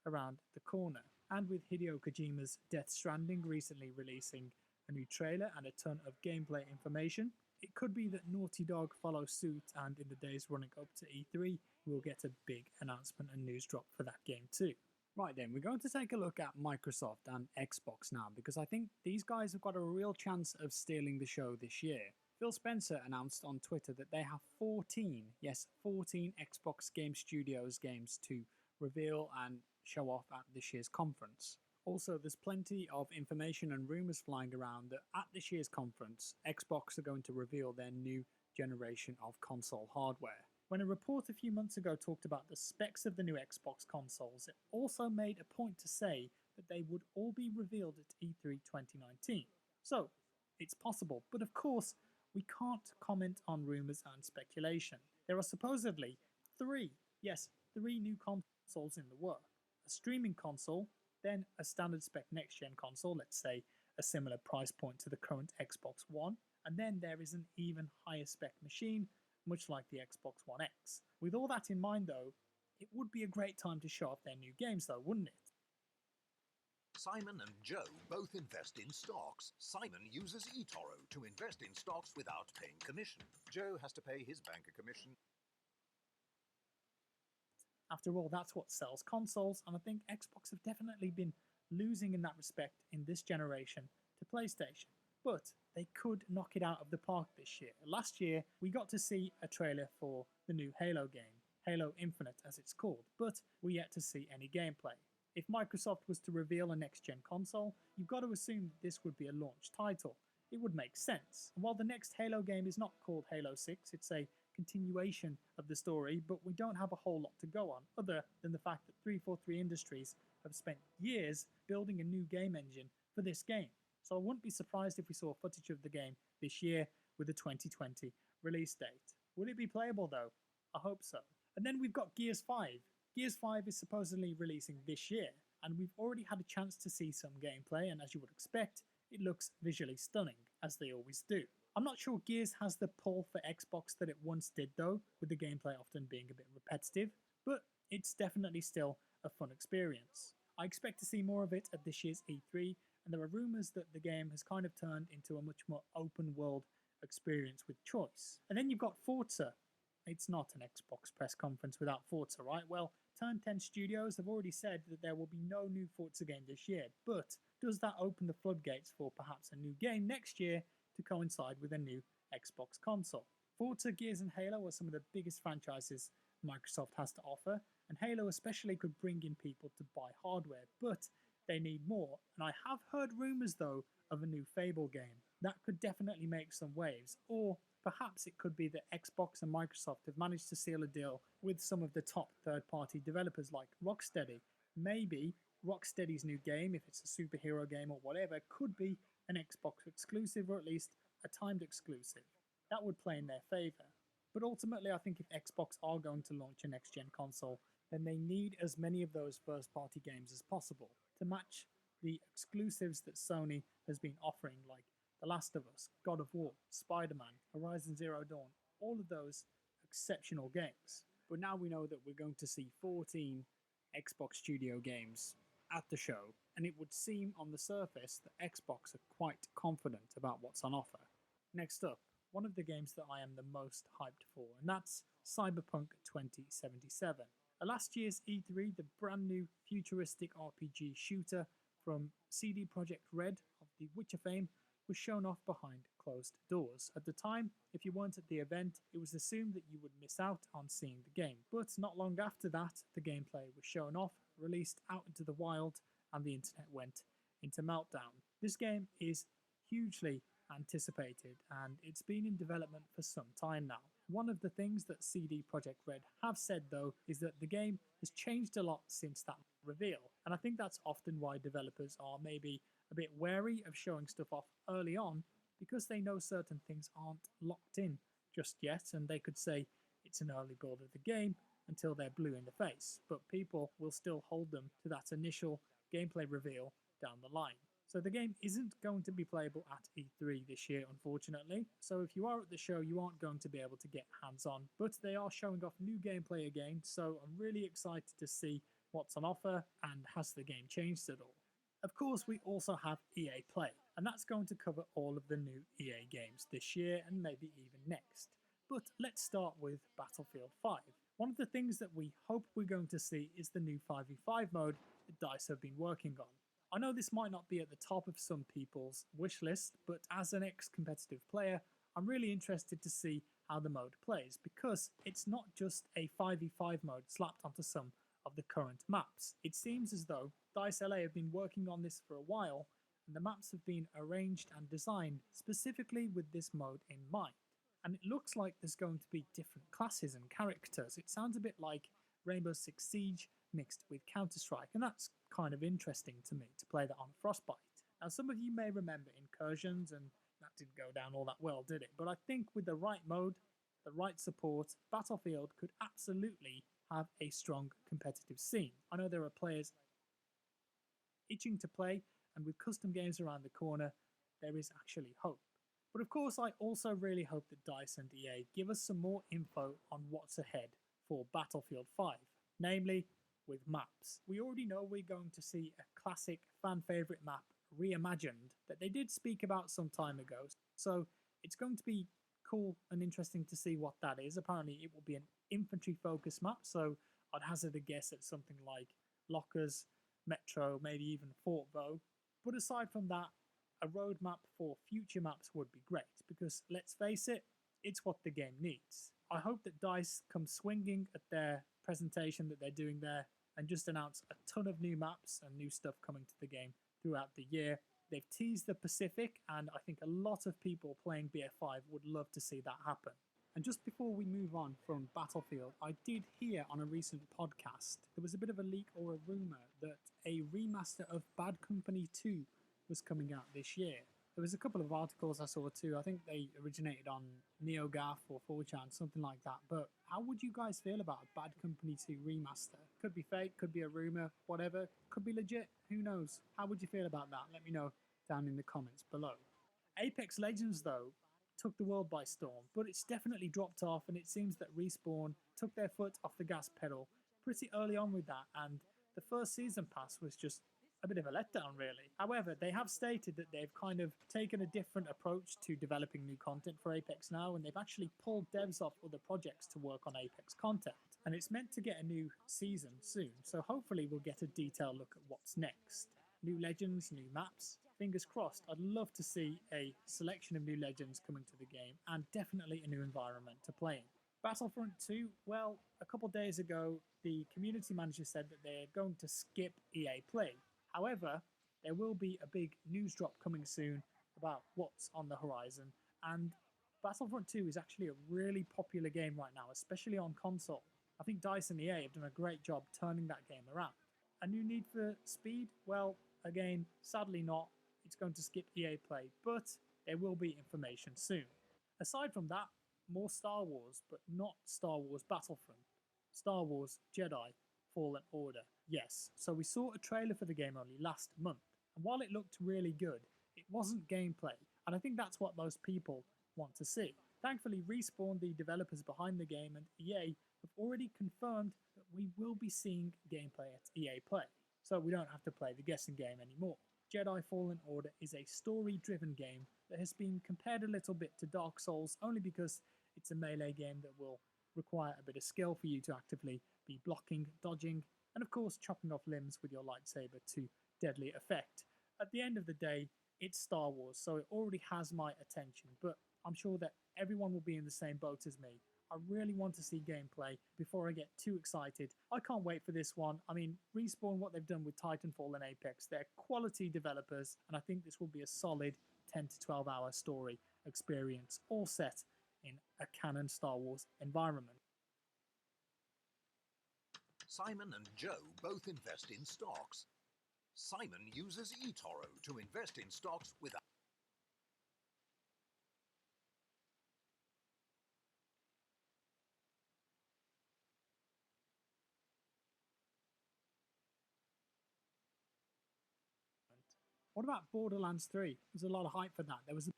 around the corner. And with Hideo Kojima's Death Stranding recently releasing a new trailer and a ton of gameplay information, it could be that Naughty Dog follows suit, and in the days running up to E3, we'll get a big announcement and news drop for that game too. Right then, we're going to take a look at Microsoft and Xbox now, because I think these guys have got a real chance of stealing the show this year. Phil Spencer announced on Twitter that they have 14, yes, 14 Xbox Game Studios games to reveal and show off at this year's conference. Also, there's plenty of information and rumours flying around that at this year's conference, Xbox are going to reveal their new generation of console hardware. When a report a few months ago talked about the specs of the new Xbox consoles, it also made a point to say that they would all be revealed at E3 2019. So, it's possible, but of course, we can't comment on rumours and speculation. There are supposedly three new consoles in the works. A streaming console, then a standard spec next-gen console, let's say a similar price point to the current Xbox One, and then there is an even higher spec machine, much like the Xbox One X. With all that in mind though, it would be a great time to show off their new games though, wouldn't it? Simon and Joe both invest in stocks. Simon uses eToro to invest in stocks without paying commission. Joe has to pay his bank a commission. After all, that's what sells consoles, and I think Xbox have definitely been losing in that respect in this generation to PlayStation. But they could knock it out of the park this year. Last year, we got to see a trailer for the new Halo game, Halo Infinite as it's called, but we yet to see any gameplay. If Microsoft was to reveal a next-gen console, you've got to assume that this would be a launch title. It would make sense. And while the next Halo game is not called Halo 6, it's a continuation of the story, but we don't have a whole lot to go on, other than the fact that 343 Industries have spent years building a new game engine for this game. So I wouldn't be surprised if we saw footage of the game this year with a 2020 release date. Will it be playable though? I hope so. And then we've got Gears 5. Gears 5 is supposedly releasing this year, and we've already had a chance to see some gameplay, and as you would expect, it looks visually stunning, as they always do. I'm not sure Gears has the pull for Xbox that it once did though, with the gameplay often being a bit repetitive, but it's definitely still a fun experience. I expect to see more of it at this year's E3, and there are rumours that the game has kind of turned into a much more open world experience with choice. And then you've got Forza. It's not an Xbox press conference without Forza, right? Well, Turn 10 Studios have already said that there will be no new Forza game this year, but does that open the floodgates for perhaps a new game next year to coincide with a new Xbox console? Forza, Gears and Halo are some of the biggest franchises Microsoft has to offer, and Halo especially could bring in people to buy hardware, but they need more. And I have heard rumours though of a new Fable game. That could definitely make some waves, or perhaps it could be that Xbox and Microsoft have managed to seal a deal with some of the top third-party developers like Rocksteady. Maybe Rocksteady's new game, if it's a superhero game or whatever, could be an Xbox exclusive, or at least a timed exclusive. That would play in their favour. But ultimately, I think if Xbox are going to launch a next-gen console, then they need as many of those first-party games as possible to match the exclusives that Sony has been offering, like The Last of Us, God of War, Spider-Man, Horizon Zero Dawn, all of those exceptional games. But now we know that we're going to see 14 Xbox Studio games at the show, and it would seem on the surface that Xbox are quite confident about what's on offer. Next up, one of the games that I am the most hyped for, and that's Cyberpunk 2077. At last year's E3, the brand new futuristic RPG shooter from CD Projekt Red of the Witcher fame was shown off behind closed doors. At the time, if you weren't at the event, it was assumed that you would miss out on seeing the game. But not long after that, the gameplay was shown off, released out into the wild, and the internet went into meltdown. This game is hugely anticipated, and it's been in development for some time now. One of the things that CD Projekt Red have said though is that the game has changed a lot since that reveal, and I think that's often why developers are maybe a bit wary of showing stuff off early on, because they know certain things aren't locked in just yet, and they could say it's an early build of the game until they're blue in the face, but people will still hold them to that initial gameplay reveal down the line. So the game isn't going to be playable at E3 this year, unfortunately, so if you are at the show you aren't going to be able to get hands-on, but they are showing off new gameplay again, so I'm really excited to see what's on offer, and has the game changed at all. Of course, we also have EA Play, and that's going to cover all of the new EA games this year and maybe even next. But let's start with Battlefield 5. One of the things that we hope we're going to see is the new 5v5 mode that DICE have been working on. I know this might not be at the top of some people's wish list, but as an ex-competitive player, I'm really interested to see how the mode plays, because it's not just a 5v5 mode slapped onto some of the current maps. It seems as though DICE LA have been working on this for a while, and the maps have been arranged and designed specifically with this mode in mind. And it looks like there's going to be different classes and characters. It sounds a bit like Rainbow Six Siege mixed with Counter-Strike, and that's kind of interesting to me to play that on Frostbite. Now, some of you may remember Incursions, and that didn't go down all that well, did it? But I think with the right mode, the right support, Battlefield could absolutely have a strong competitive scene. I know there are players itching to play, and with custom games around the corner, there is actually hope. But of course, I also really hope that DICE and EA give us some more info on what's ahead for Battlefield 5, namely with maps. We already know we're going to see a classic fan favourite map reimagined that they did speak about some time ago, so it's going to be cool and interesting to see what that is. Apparently it will be an infantry focused map, so I'd hazard a guess at something like Lockers, Metro, maybe even Fort Vaux. But aside from that, a roadmap for future maps would be great, because let's face it, it's what the game needs. I hope that DICE come swinging at their presentation that they're doing there and just announce a ton of new maps and new stuff coming to the game throughout the year. They've teased the Pacific, and I think a lot of people playing BF5 would love to see that happen. And just before we move on from Battlefield, I did hear on a recent podcast there was a bit of a leak or a rumour that a remaster of Bad Company 2 was coming out this year. There was a couple of articles I saw too. I think they originated on NeoGAF or 4chan, something like that. But how would you guys feel about a Bad Company 2 remaster? Could be fake, could be a rumour, whatever. Could be legit, who knows? How would you feel about that? Let me know down in the comments below. Apex Legends, though, took the world by storm, but it's definitely dropped off, and it seems that Respawn took their foot off the gas pedal pretty early on with that, and the first season pass was just a bit of a letdown, really. However, they have stated that they've kind of taken a different approach to developing new content for Apex now, and they've actually pulled devs off other projects to work on Apex content. And it's meant to get a new season soon, so hopefully we'll get a detailed look at what's next. New legends, new maps. Fingers crossed. I'd love to see a selection of new legends coming to the game, and definitely a new environment to play in. Battlefront 2, well, a couple days ago, the community manager said that they're going to skip EA Play. However, there will be a big news drop coming soon about what's on the horizon, and Battlefront 2 is actually a really popular game right now, especially on console. I think DICE and EA have done a great job turning that game around. A new Need for Speed? Well, again, sadly not. It's going to skip EA Play, but there will be information soon. Aside from that, more Star Wars, but not Star Wars Battlefront. Star Wars Jedi Fallen Order. Yes, so we saw a trailer for the game only last month, and while it looked really good, it wasn't gameplay, and I think that's what most people want to see. Thankfully, Respawn, the developers behind the game, and EA have already confirmed that we will be seeing gameplay at EA Play, so we don't have to play the guessing game anymore. Jedi Fallen Order is a story-driven game that has been compared a little bit to Dark Souls only because it's a melee game that will require a bit of skill for you to actively be blocking, dodging, and of course chopping off limbs with your lightsaber to deadly effect. At the end of the day, it's Star Wars, so it already has my attention, but I'm sure that everyone will be in the same boat as me. I really want to see gameplay before I get too excited. I can't wait for this one. I mean, Respawn, what they've done with Titanfall and Apex, they're quality developers, and I think this will be a solid 10 to 12 hour story experience, all set in a canon Star Wars environment. Simon and Joe both invest in stocks. Simon uses eToro to invest in stocks without What about Borderlands 3? There's a lot of hype for that. There was a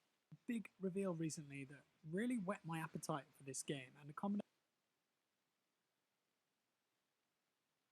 big reveal recently that really whet my appetite for this game, and a combination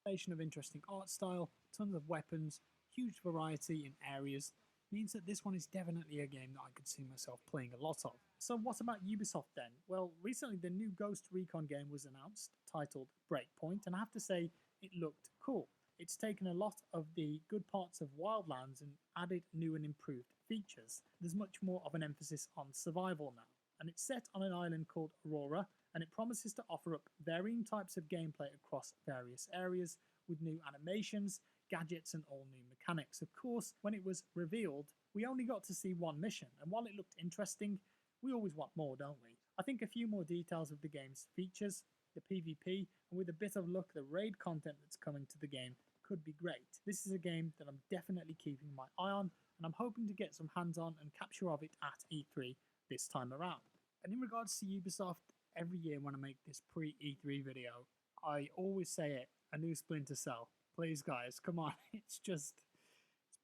combination of interesting art style, tons of weapons, huge variety in areas, means that this one is definitely a game that I could see myself playing a lot of. So what about Ubisoft then? Well, recently the new Ghost Recon game was announced, titled Breakpoint, and I have to say it looked cool. It's taken a lot of the good parts of Wildlands and added new and improved features. There's much more of an emphasis on survival now, and it's set on an island called Aurora, and it promises to offer up varying types of gameplay across various areas with new animations, gadgets, and all new mechanics. Of course, when it was revealed, we only got to see one mission, and while it looked interesting, we always want more, don't we? I think a few more details of the game's features, the PvP, and with a bit of luck, the raid content that's coming to the game could be great. This is a game that I'm definitely keeping my eye on, and I'm hoping to get some hands-on and capture of it at E3 this time around. And in regards to Ubisoft, every year when I make this pre-E3 video, I always say it, a new Splinter Cell. Please guys, come on, it's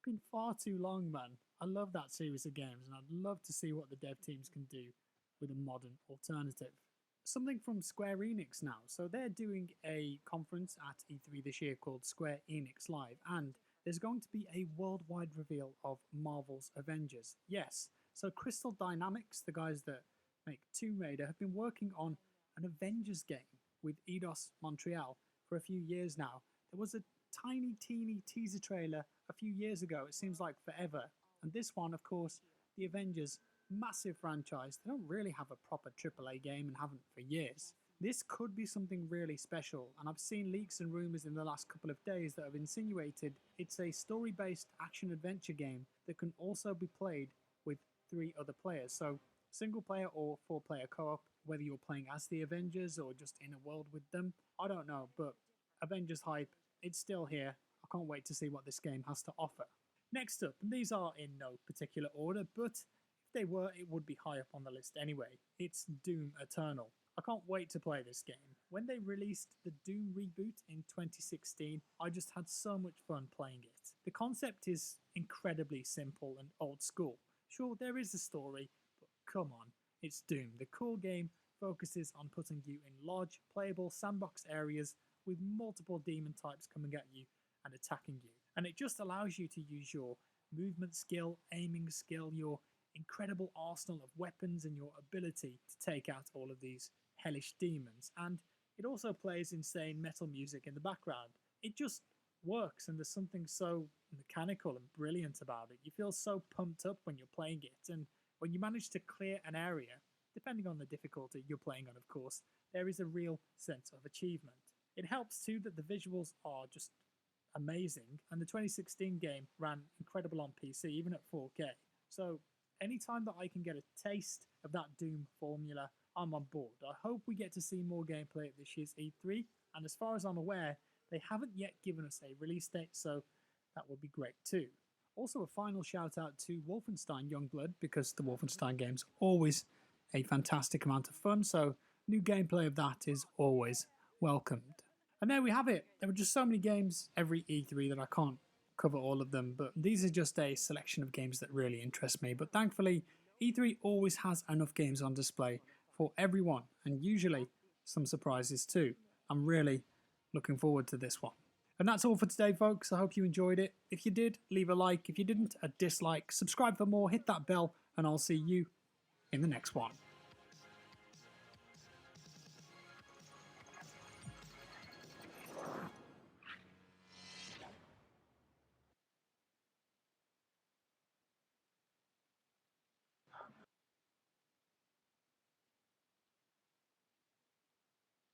been far too long, man. I love that series of games, and I'd love to see what the dev teams can do with a modern alternative. Something from Square Enix now. So they're doing a conference at E3 this year called Square Enix Live, and there's going to be a worldwide reveal of Marvel's Avengers. Yes, so Crystal Dynamics, the guys that make Tomb Raider, have been working on an Avengers game with Eidos Montreal for a few years now. There was a tiny, teeny teaser trailer a few years ago. It seems like forever. And this one, of course, the Avengers, massive franchise. They don't really have a proper AAA game and haven't for years. This could be something really special, and I've seen leaks and rumours in the last couple of days that have insinuated it's a story-based action-adventure game that can also be played with 3 other players. So single-player or 4-player co-op, whether you're playing as the Avengers or just in a world with them. I don't know, but Avengers hype, it's still here. I can't wait to see what this game has to offer. Next up, and these are in no particular order, but if they were, it would be high up on the list anyway. It's Doom Eternal. I can't wait to play this game. When they released the Doom reboot in 2016, I just had so much fun playing it. The concept is incredibly simple and old school. Sure, there is a story, but come on, it's Doom. The core game focuses on putting you in large, playable sandbox areas with multiple demon types coming at you and attacking you. And it just allows you to use your movement skill, aiming skill, your incredible arsenal of weapons, and your ability to take out all of these hellish demons. And it also plays insane metal music in the background. It just works, and there's something so mechanical and brilliant about it. You feel so pumped up when you're playing it, and when you manage to clear an area, depending on the difficulty you're playing on, of course, there is a real sense of achievement. It helps too that the visuals are just amazing, and the 2016 game ran incredible on PC, even at 4K. So anytime that I can get a taste of that Doom formula, I'm on board. I hope we get to see more gameplay at this year's E3, and as far as I'm aware, they haven't yet given us a release date, so that would be great too. Also, a final shout out to Wolfenstein Youngblood, because the Wolfenstein game's always a fantastic amount of fun, so new gameplay of that is always welcomed. And there we have it. There were just so many games every E3 that I can't cover all of them, but these are just a selection of games that really interest me. But thankfully, E3 always has enough games on display for everyone, and usually some surprises too. I'm really looking forward to this one. And that's all for today, folks. I hope you enjoyed it. If you did, leave a like. If you didn't, a dislike. Subscribe for more, hit that bell, and I'll see you in the next one.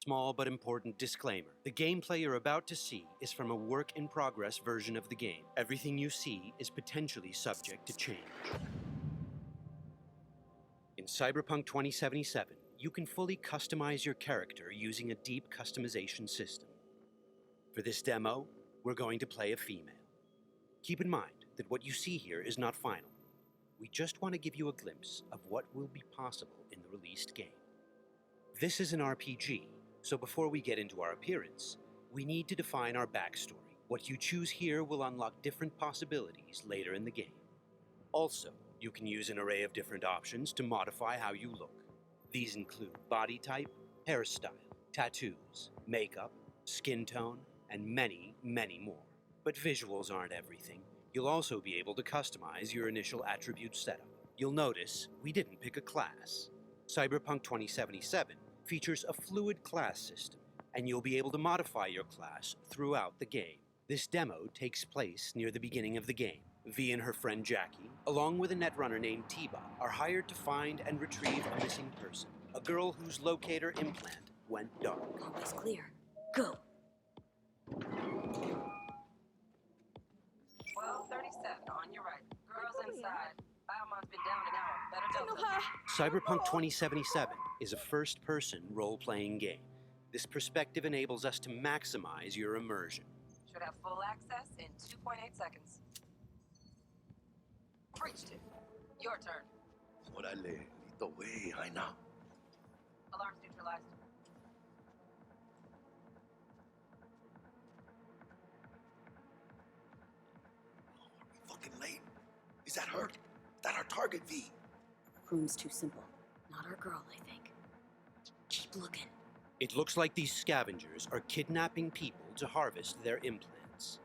Small but important disclaimer. The gameplay you're about to see is from a work-in-progress version of the game. Everything you see is potentially subject to change. In Cyberpunk 2077, you can fully customize your character using a deep customization system. For this demo, we're going to play a female. Keep in mind that what you see here is not final. We just want to give you a glimpse of what will be possible in the released game. This is an RPG, so before we get into our appearance, we need to define our backstory. What you choose here will unlock different possibilities later in the game. Also, you can use an array of different options to modify how you look. These include body type, hairstyle, tattoos, makeup, skin tone, and many, many more. But visuals aren't everything. You'll also be able to customize your initial attribute setup. You'll notice we didn't pick a class. Cyberpunk 2077 features a fluid class system, and you'll be able to modify your class throughout the game. This demo takes place near the beginning of the game. V and her friend Jackie, along with a netrunner named Tiba, are hired to find and retrieve a missing person, a girl whose locator implant went dark. Always clear. Go. 12:37 on your right. Girls inside. Biomon's been down an hour. Better Delta. Cyberpunk 2077 is a first-person role-playing game. This perspective enables us to maximize your immersion. Should have full access in 2.8 seconds. Breached it. Your turn. Órale, listo, güey, Jaina. Alarms neutralized. Fucking late. Is that her? That our target, V? Room's too simple. Not our girl, I think. Keep looking. It looks like these scavengers are kidnapping people to harvest their implants.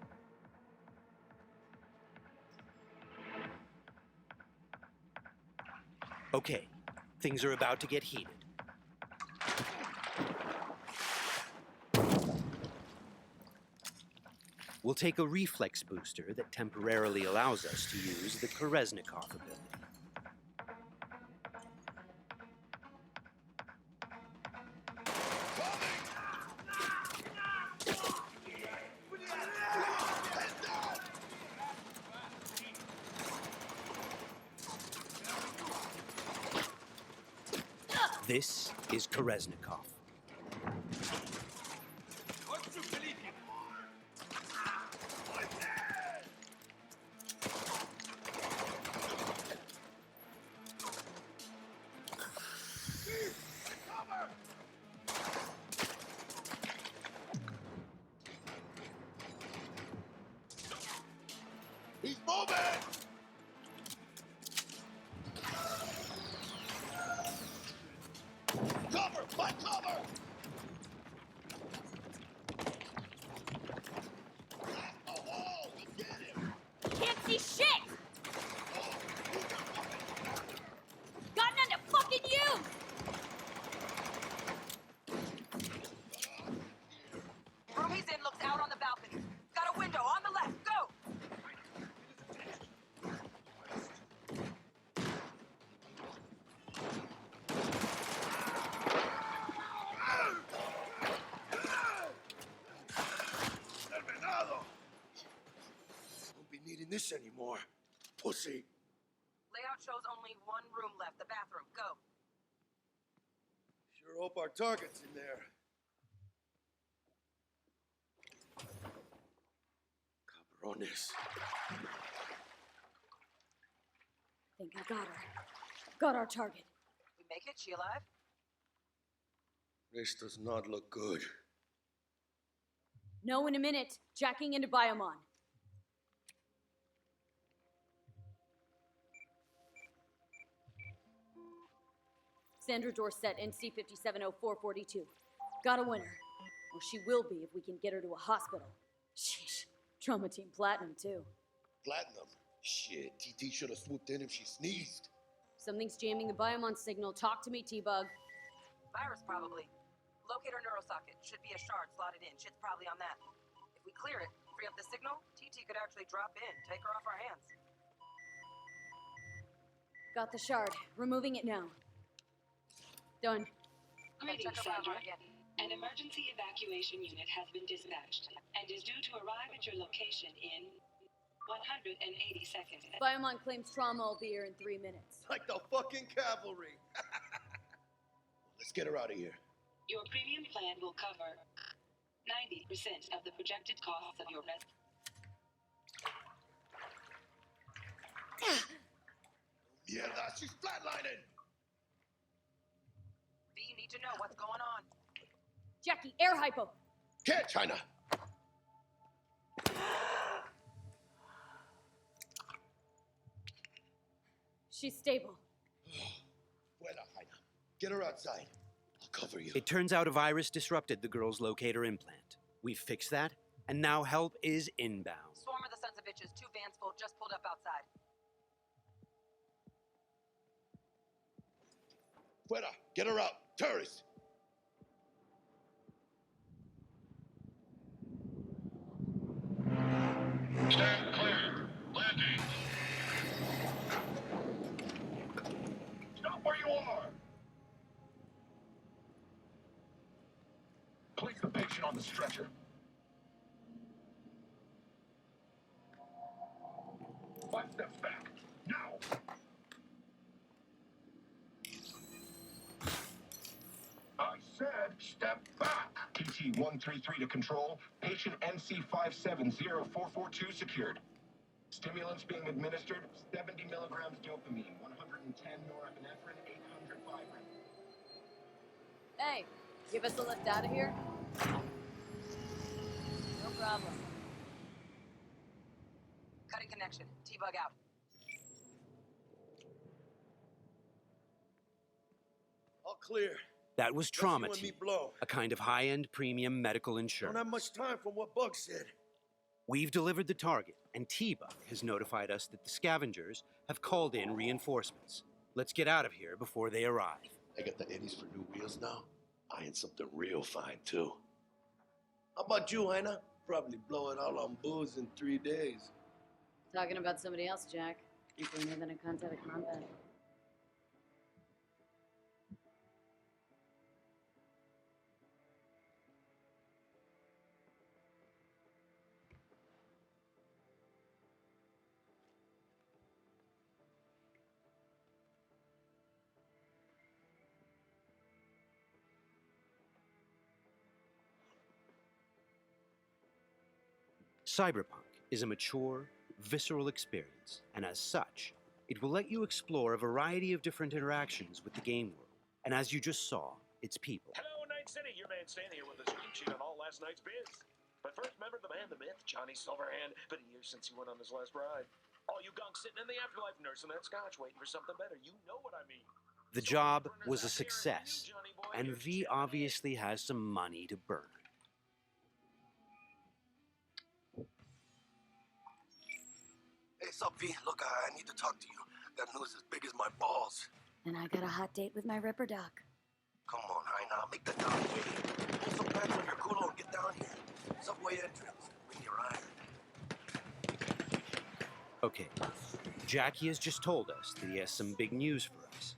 Okay, things are about to get heated. We'll take a reflex booster that temporarily allows us to use the Koreznikov ability. This is Koreznikov. He's moving! Cover! Find cover! Oh, get him! Can't see shit! Got none to fucking use! Room he's in looks out on the balcony. Got a window on the left. Go! Terminado! Won't be needing this anymore. Pussy. Layout shows only one room left. The bathroom. Go. Sure hope our target's in there. Cabrones. Think I got her. Got our target. We make it? She alive? This does not look good. No, in a minute. Jacking into Biomon. Sandra Dorset, NC 570442. Got a winner. Or she will be if we can get her to a hospital. Sheesh. Trauma Team Platinum, too. Platinum? Shit, TT should have swooped in if she sneezed. Something's jamming the Biomon signal. Talk to me, T-Bug. Virus, probably. Locator neurosocket. Should be a shard slotted in. Shit's probably on that. If we clear it, free up the signal, TT could actually drop in, take her off our hands. Got the shard. Removing it now. Done. Check Greetings, her Sandra. again. An emergency evacuation unit has been dispatched and is due to arrive at your location in 180 seconds. Biomon claims trauma will be here in 3 minutes. Like the fucking cavalry. Let's get her out of here. Your premium plan will cover 90% of the projected costs of your Mierda, she's flatlining! V, you need to know what's going on. Jackie, air hypo. Can't, China! She's stable. Fuera, Jaina. Get her outside. I'll cover you. It turns out a virus disrupted the girl's locator implant. We've fixed that, and now help is inbound. Swarm of the sons of bitches, 2 vans full, just pulled up outside. Fuera, get her out. Terrorists. Stand clear. Landing. Stop where you are. Place the patient on the stretcher. 5 steps back. Now. I said step back. PT-133 to control. Patient NC570442 secured. Stimulants being administered, 70 milligrams dopamine, 110 norepinephrine, 800 Viagra. Hey, give us a lift out of here? No problem. Cutting connection. T-bug out. All clear. That was Just you Trauma and me Team, blow. a kind of high-end premium medical Don't insurance. have much time from what Bug said. We've delivered the target, and T-Bug has notified us that the scavengers have called in reinforcements. Let's get out of here before they arrive. I got the eddies for new wheels now. Eyeing something real fine, too. How about you, Heina? Probably blow it all on booze in 3 days. Talking about somebody else, Jack. Deeper than a contact of combat. Cyberpunk is a mature, visceral experience, and as such, it will let you explore a variety of different interactions with the game world. And as you just saw, its people. Hello, Night City. Your man Stan here with a screen sheet on all last night's bids. But first, remember the man, the myth, Johnny Silverhand. Been a year since he went on his last ride. All you gunks sitting in the afterlife nursing that scotch, waiting for something better. You know what I mean. The So job burners was a out there, success, you, Johnny boy, and you're V chipping in. obviously has some money to burn. Hey, sup, V? Look, I need to talk to you. Got news as big as my balls. And I got a hot date with my Ripper Doc. Come on, Heina, make the down wait. Pull some bags on your culo and get down here. Subway entrance. Bring your iron. Okay, Jackie has just told us that he has some big news for us,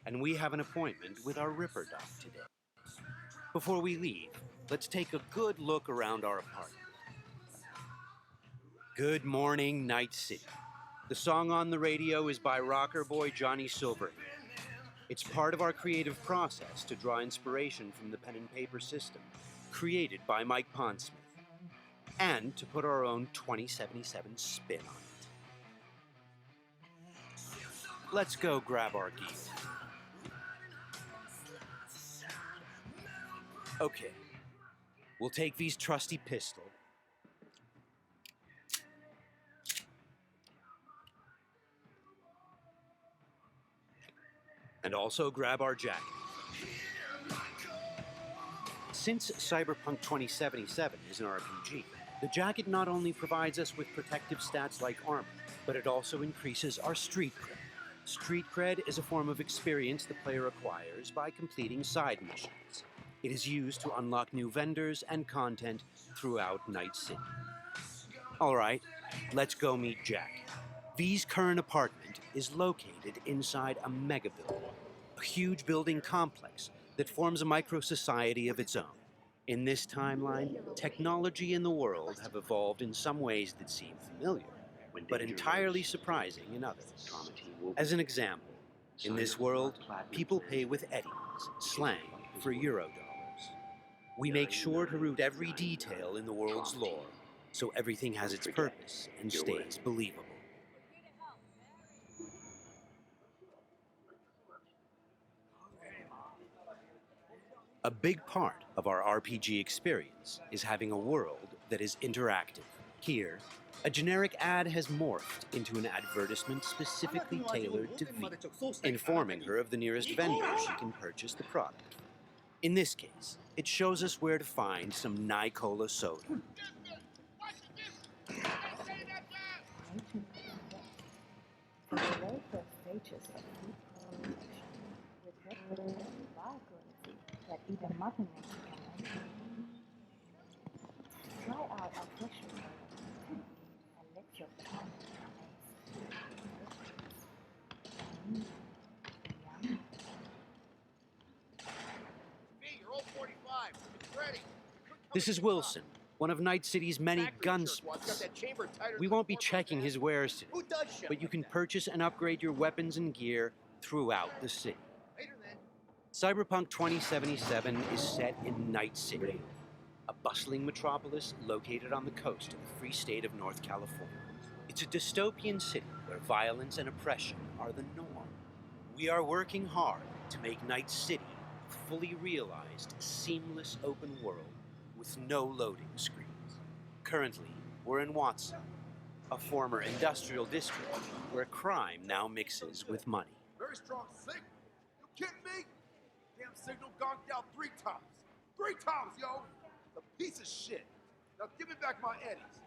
and we have an appointment with our Ripper Doc today. Before we leave, let's take a good look around our apartment. Good morning, Night City. The song on the radio is by rocker boy Johnny Silverhand. It's part of our creative process to draw inspiration from the pen and paper system created by Mike Pondsmith, and to put our own 2077 spin on it. Let's go grab our gear. Okay, we'll take V's trusty pistol. And also grab our jacket. Since Cyberpunk 2077 is an RPG, the jacket not only provides us with protective stats like armor, but it also increases our street cred. Street cred is a form of experience the player acquires by completing side missions. It is used to unlock new vendors and content throughout Night City. Alright, let's go meet Jack. V's current apartment is located inside a mega building, a huge building complex that forms a micro-society of its own. In this timeline, technology and the world have evolved in some ways that seem familiar, but entirely surprising in others. As an example, in this world, people pay with eddies, slang for Euro dollars. We make sure to root every detail in the world's lore, so everything has its purpose and stays believable. A big part of our RPG experience is having a world that is interactive. Here, a generic ad has morphed into an advertisement specifically tailored to V, informing her of the nearest vendor she can purchase the product. In this case, it shows us where to find some Nicola soda. Accuracy that even Martin wants to come. Try out our pressure and let your tongue You're all 45. It's ready. This is Wilson, one of Night City's many gunsmiths. We won't be checking his wares today, Who does shit but you like can that? purchase and upgrade your weapons and gear throughout the city. Cyberpunk 2077 is set in Night City, a bustling metropolis located on the coast of the free state of North California. It's a dystopian city where violence and oppression are the norm. We are working hard to make Night City a fully realized, seamless open world with no loading screens. Currently, we're in Watson, a former industrial district where crime now mixes with money. Very strong signal. You kidding me? Damn signal gonked out 3 times. 3 times, yo! A piece of shit. Now give me back my eddies.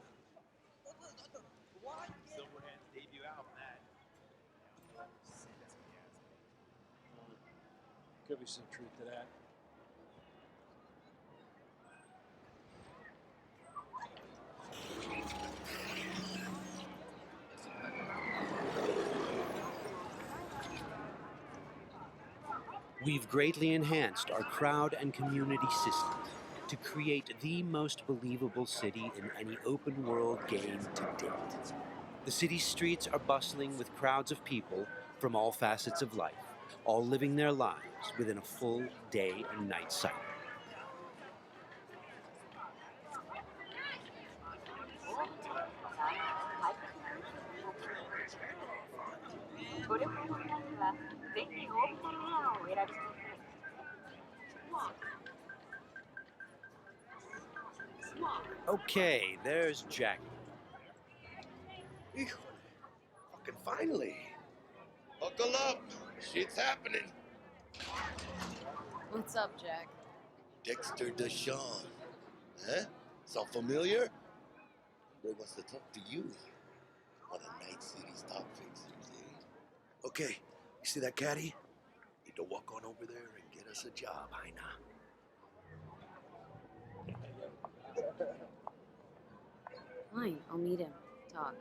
What? Silverhand's debut album, that. Could be some truth to that. We've greatly enhanced our crowd and community systems to create the most believable city in any open world game to date. The city's streets are bustling with crowds of people from all facets of life, all living their lives within a full day and night cycle. Okay, there's Jack. Híjole. Fucking finally. Buckle up. Shit's happening. What's up, Jack? Dexter Deshawn. Huh? Sound familiar? Boy wants to talk to you. One of Night City's top fixers, eh? Okay, you see that caddy? Need to walk on over there and get us a job, Heina. Fine, I'll meet him. Talk.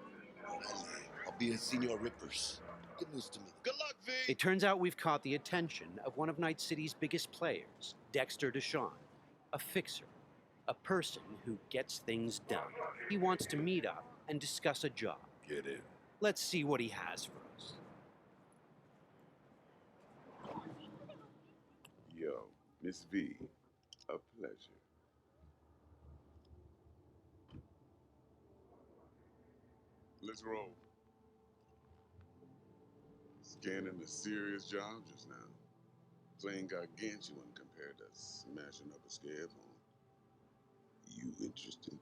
I'll be at Senor Rippers. Good news to me. Good luck, V! It turns out we've caught the attention of one of Night City's biggest players, Dexter Deshawn, a fixer, a person who gets things done. He wants to meet up and discuss a job. Get in. Let's see what he has for us. Yo, Miss V, a pleasure. Let's roll. Scanning a serious job just now. Playing gargantuan compared to smashing up a scare phone. You interested?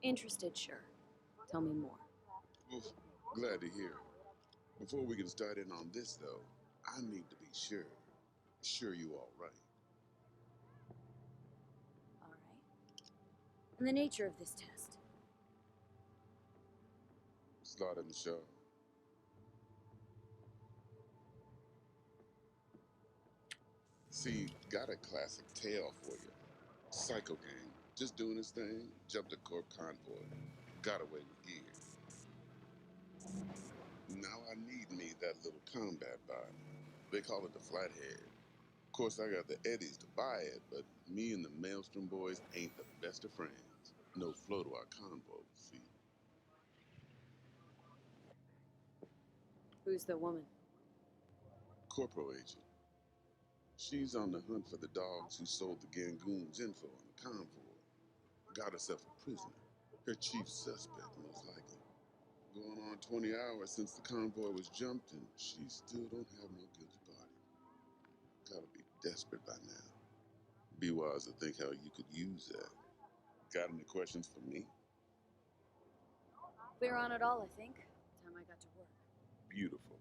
Interested, sure. Tell me more. Oof, glad to hear. Before we can start in on this, though, I need to be sure. Sure you all right. All right. And the nature of this test. Slaughter Michelle. See, got a classic tale for you. Psycho gang, just doing his thing, jumped a Corp convoy, got away with gear. Now I need me that little combat bot. They call it the Flathead. Of course, I got the Eddies to buy it, but me and the Maelstrom boys ain't the best of friends. No flow to our convo, see. Who's the woman? Corporal agent. She's on the hunt for the dogs who sold the Gangoons info on the convoy. Got herself a prisoner. Her chief suspect, most likely. Going on 20 hours since the convoy was jumped, and she still don't have no guilty party. Gotta be desperate by now. Be wise to think how you could use that. Got any questions for me? Clear on it all, I think. Time I got to work. Beautiful.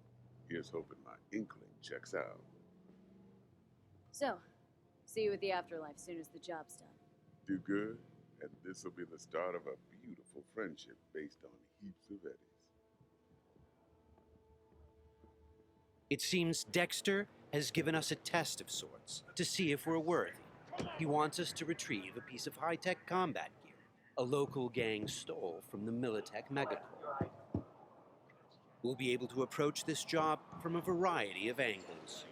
Here's hoping my inkling checks out. So, see you at the afterlife soon as the job's done. Do good, and this will be the start of a beautiful friendship based on heaps of eddies. It seems Dexter has given us a test of sorts to see if we're worthy. He wants us to retrieve a piece of high-tech combat gear a local gang stole from the Militech Megacorp. We'll be able to approach this job from a variety of angles.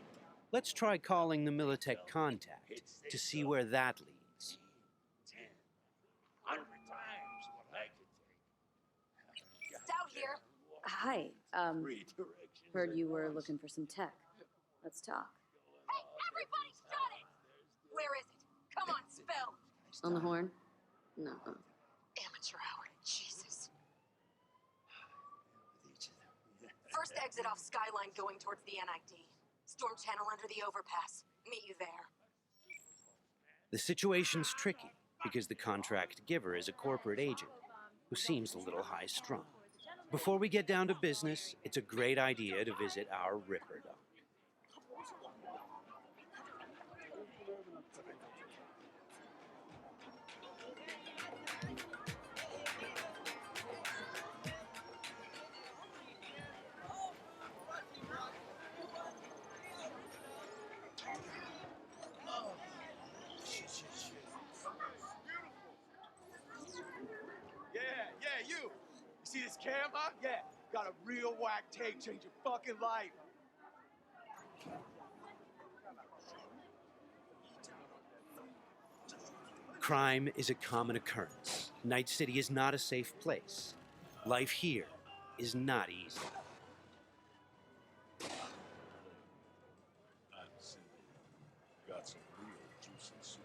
Let's try calling the Militech contact to see where that leads. 100 times what I could take. Stout here. Hi. Heard you were looking for some tech. Let's talk. Hey, everybody shut it! Where is it? Come on, spell. On the horn? No. Amateur hour. Jesus. First exit off Skyline going towards the NID. Storm channel under the overpass. Meet you there. The situation's tricky because the contract giver is a corporate agent who seems a little high-strung. Before we get down to business, it's a great idea to visit our Ripper Doc. Yeah, you. You see this cam, huh? Yeah, got a real whack take, change your fucking life. Crime is a common occurrence. Night City is not a safe place. Life here is not easy. Got some real juicy soup.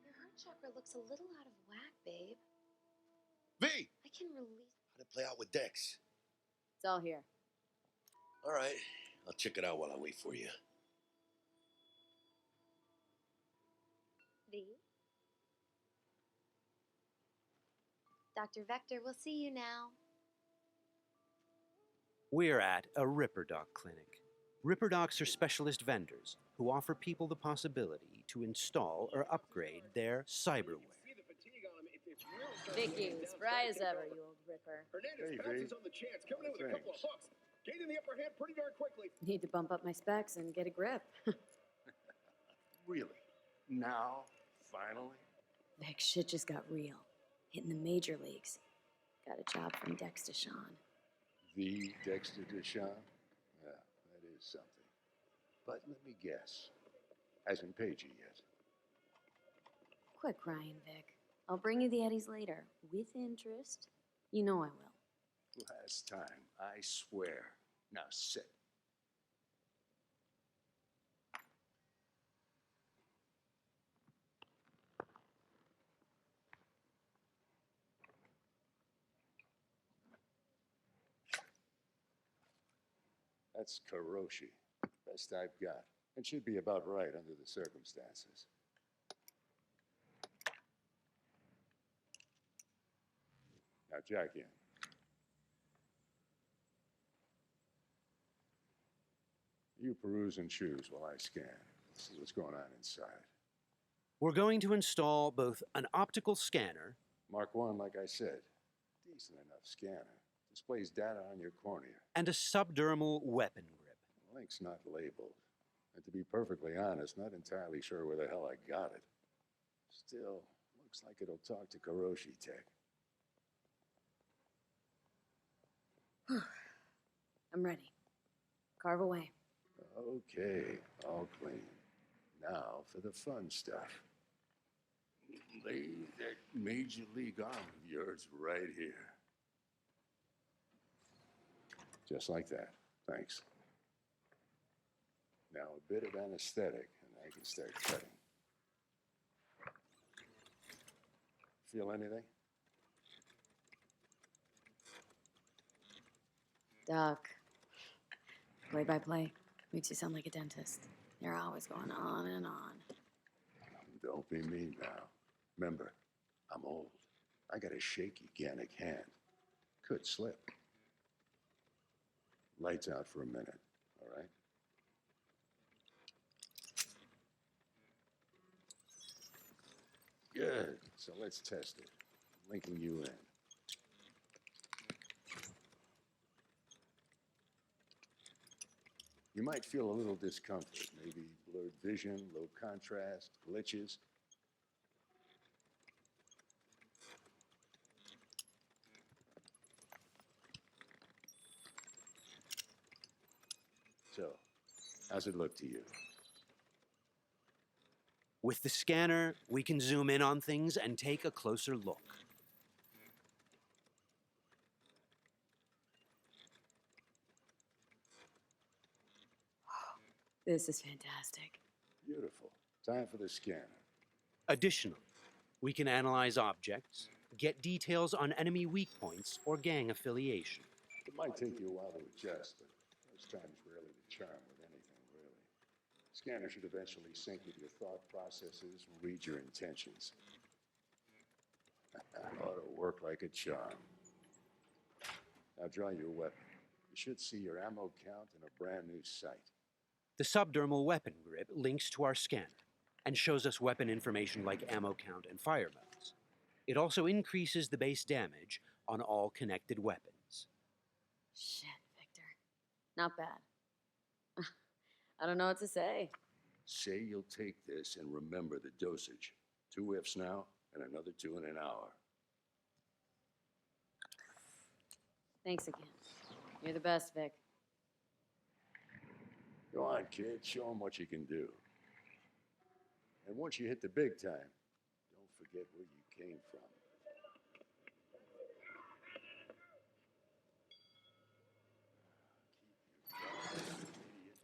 Your heart chakra looks a little out of whack, babe. V! I can release. How'd it play out with Dex? It's all here. All right, I'll check it out while I wait for you. V. Dr. Vector, we'll see you now. We're at a Ripper Doc clinic. Ripper Docs are specialist vendors who offer people the possibility to install or upgrade their cyberware. Vicky, spry as ever, you old Ripper. Hernandez pounces on the chance, coming in with a couple of hooks. Gaining the upper hand pretty darn quickly. Need to bump up my specs and get a grip. Really? Now? Finally? Vic, shit just got real. Hitting the major leagues. Got a job from Dex Deshawn. The Dexter Deshawn? Yeah, that is something. But let me guess. Hasn't paid you yet. Quit crying, Vic. I'll bring you the Eddies later. With interest. You know I will. Last time, I swear. Now sit. That's Karoshi. Best I've got. It should be about right under the circumstances. Now, jack in. You peruse and choose while I scan. See what's going on inside. We're going to install both an optical scanner, Mark 1, like I said. Decent enough scanner. Displays data on your cornea. and a subdermal weapon grip. The link's not labeled. And to be perfectly honest, not entirely sure where the hell I got it. Still, looks like it'll talk to Karoshi Tech. I'm ready. Carve away. Okay, all clean. Now for the fun stuff. Lay that Major League arm of yours right here. Just like that. Thanks. Now a bit of anesthetic, and I can start cutting. Feel anything? Doc. Play by play. Makes you sound like a dentist. You're always going on and on. Don't be mean now. Remember, I'm old. I got a shaky Gannic hand. Could slip. Lights out for a minute, all right? Good. So let's test it. Linking you in. You might feel a little discomfort, maybe blurred vision, low contrast, glitches. So, how's it look to you? With the scanner, we can zoom in on things and take a closer look. This is fantastic. Beautiful. Time for the scanner. Additionally, we can analyze objects, get details on enemy weak points or gang affiliation. It might take you a while to adjust, but first time's rarely the charm with anything, really. Scanner should eventually sync with your thought processes and read your intentions. Ought to work like a charm. Now draw your weapon. You should see your ammo count in a brand new sight. The subdermal weapon grip links to our scanner and shows us weapon information like ammo count and fire modes. It also increases the base damage on all connected weapons. Shit, Victor. Not bad. I don't know what to say. Say you'll take this and remember the dosage. 2 whiffs now, and another 2 in an hour. Thanks again. You're the best, Vic. Go on, kid. Show them what you can do. And once you hit the big time, don't forget where you came from.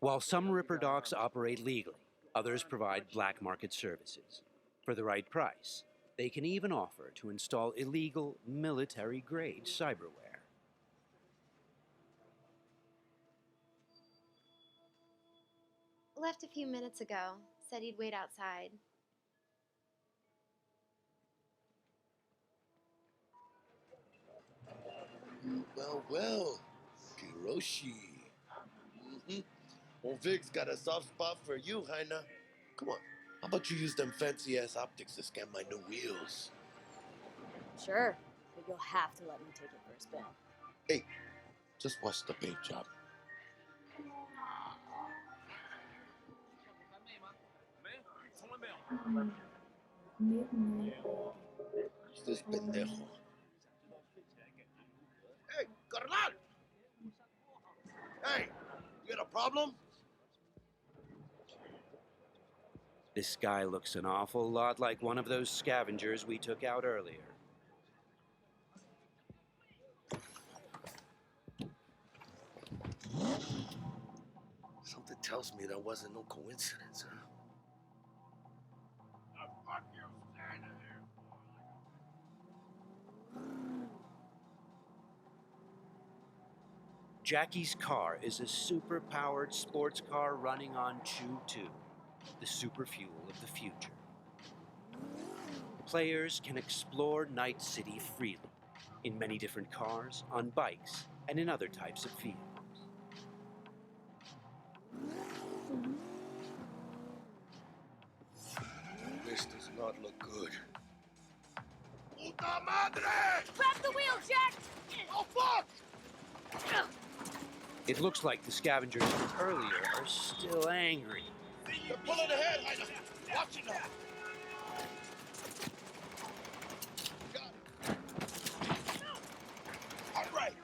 While some Ripper docks operate legally, others provide black market services. For the right price, they can even offer to install illegal military-grade cyberware. Left a few minutes ago. Said he'd wait outside. Well, well. Kiroshi. Well, Vic's got a soft spot for you, Haina. Come on. How about you use them fancy-ass optics to scan my new wheels? Sure, but you'll have to let me take it for a spin. Hey, just watch the paint job. Who's this pendejo? Hey, carnal! Hey, you got a problem? This guy looks an awful lot like one of those scavengers we took out earlier. Something tells me that wasn't no coincidence, huh? Jackie's car is a super-powered sports car running on Chew-2, the super fuel of the future. Players can explore Night City freely, in many different cars, on bikes, and in other types of vehicles. This does not look good. Puta madre! Grab the wheel, Jack! Oh, fuck! It looks like the scavengers from earlier are still angry. They're pulling ahead, Haina. Watch it now. All right.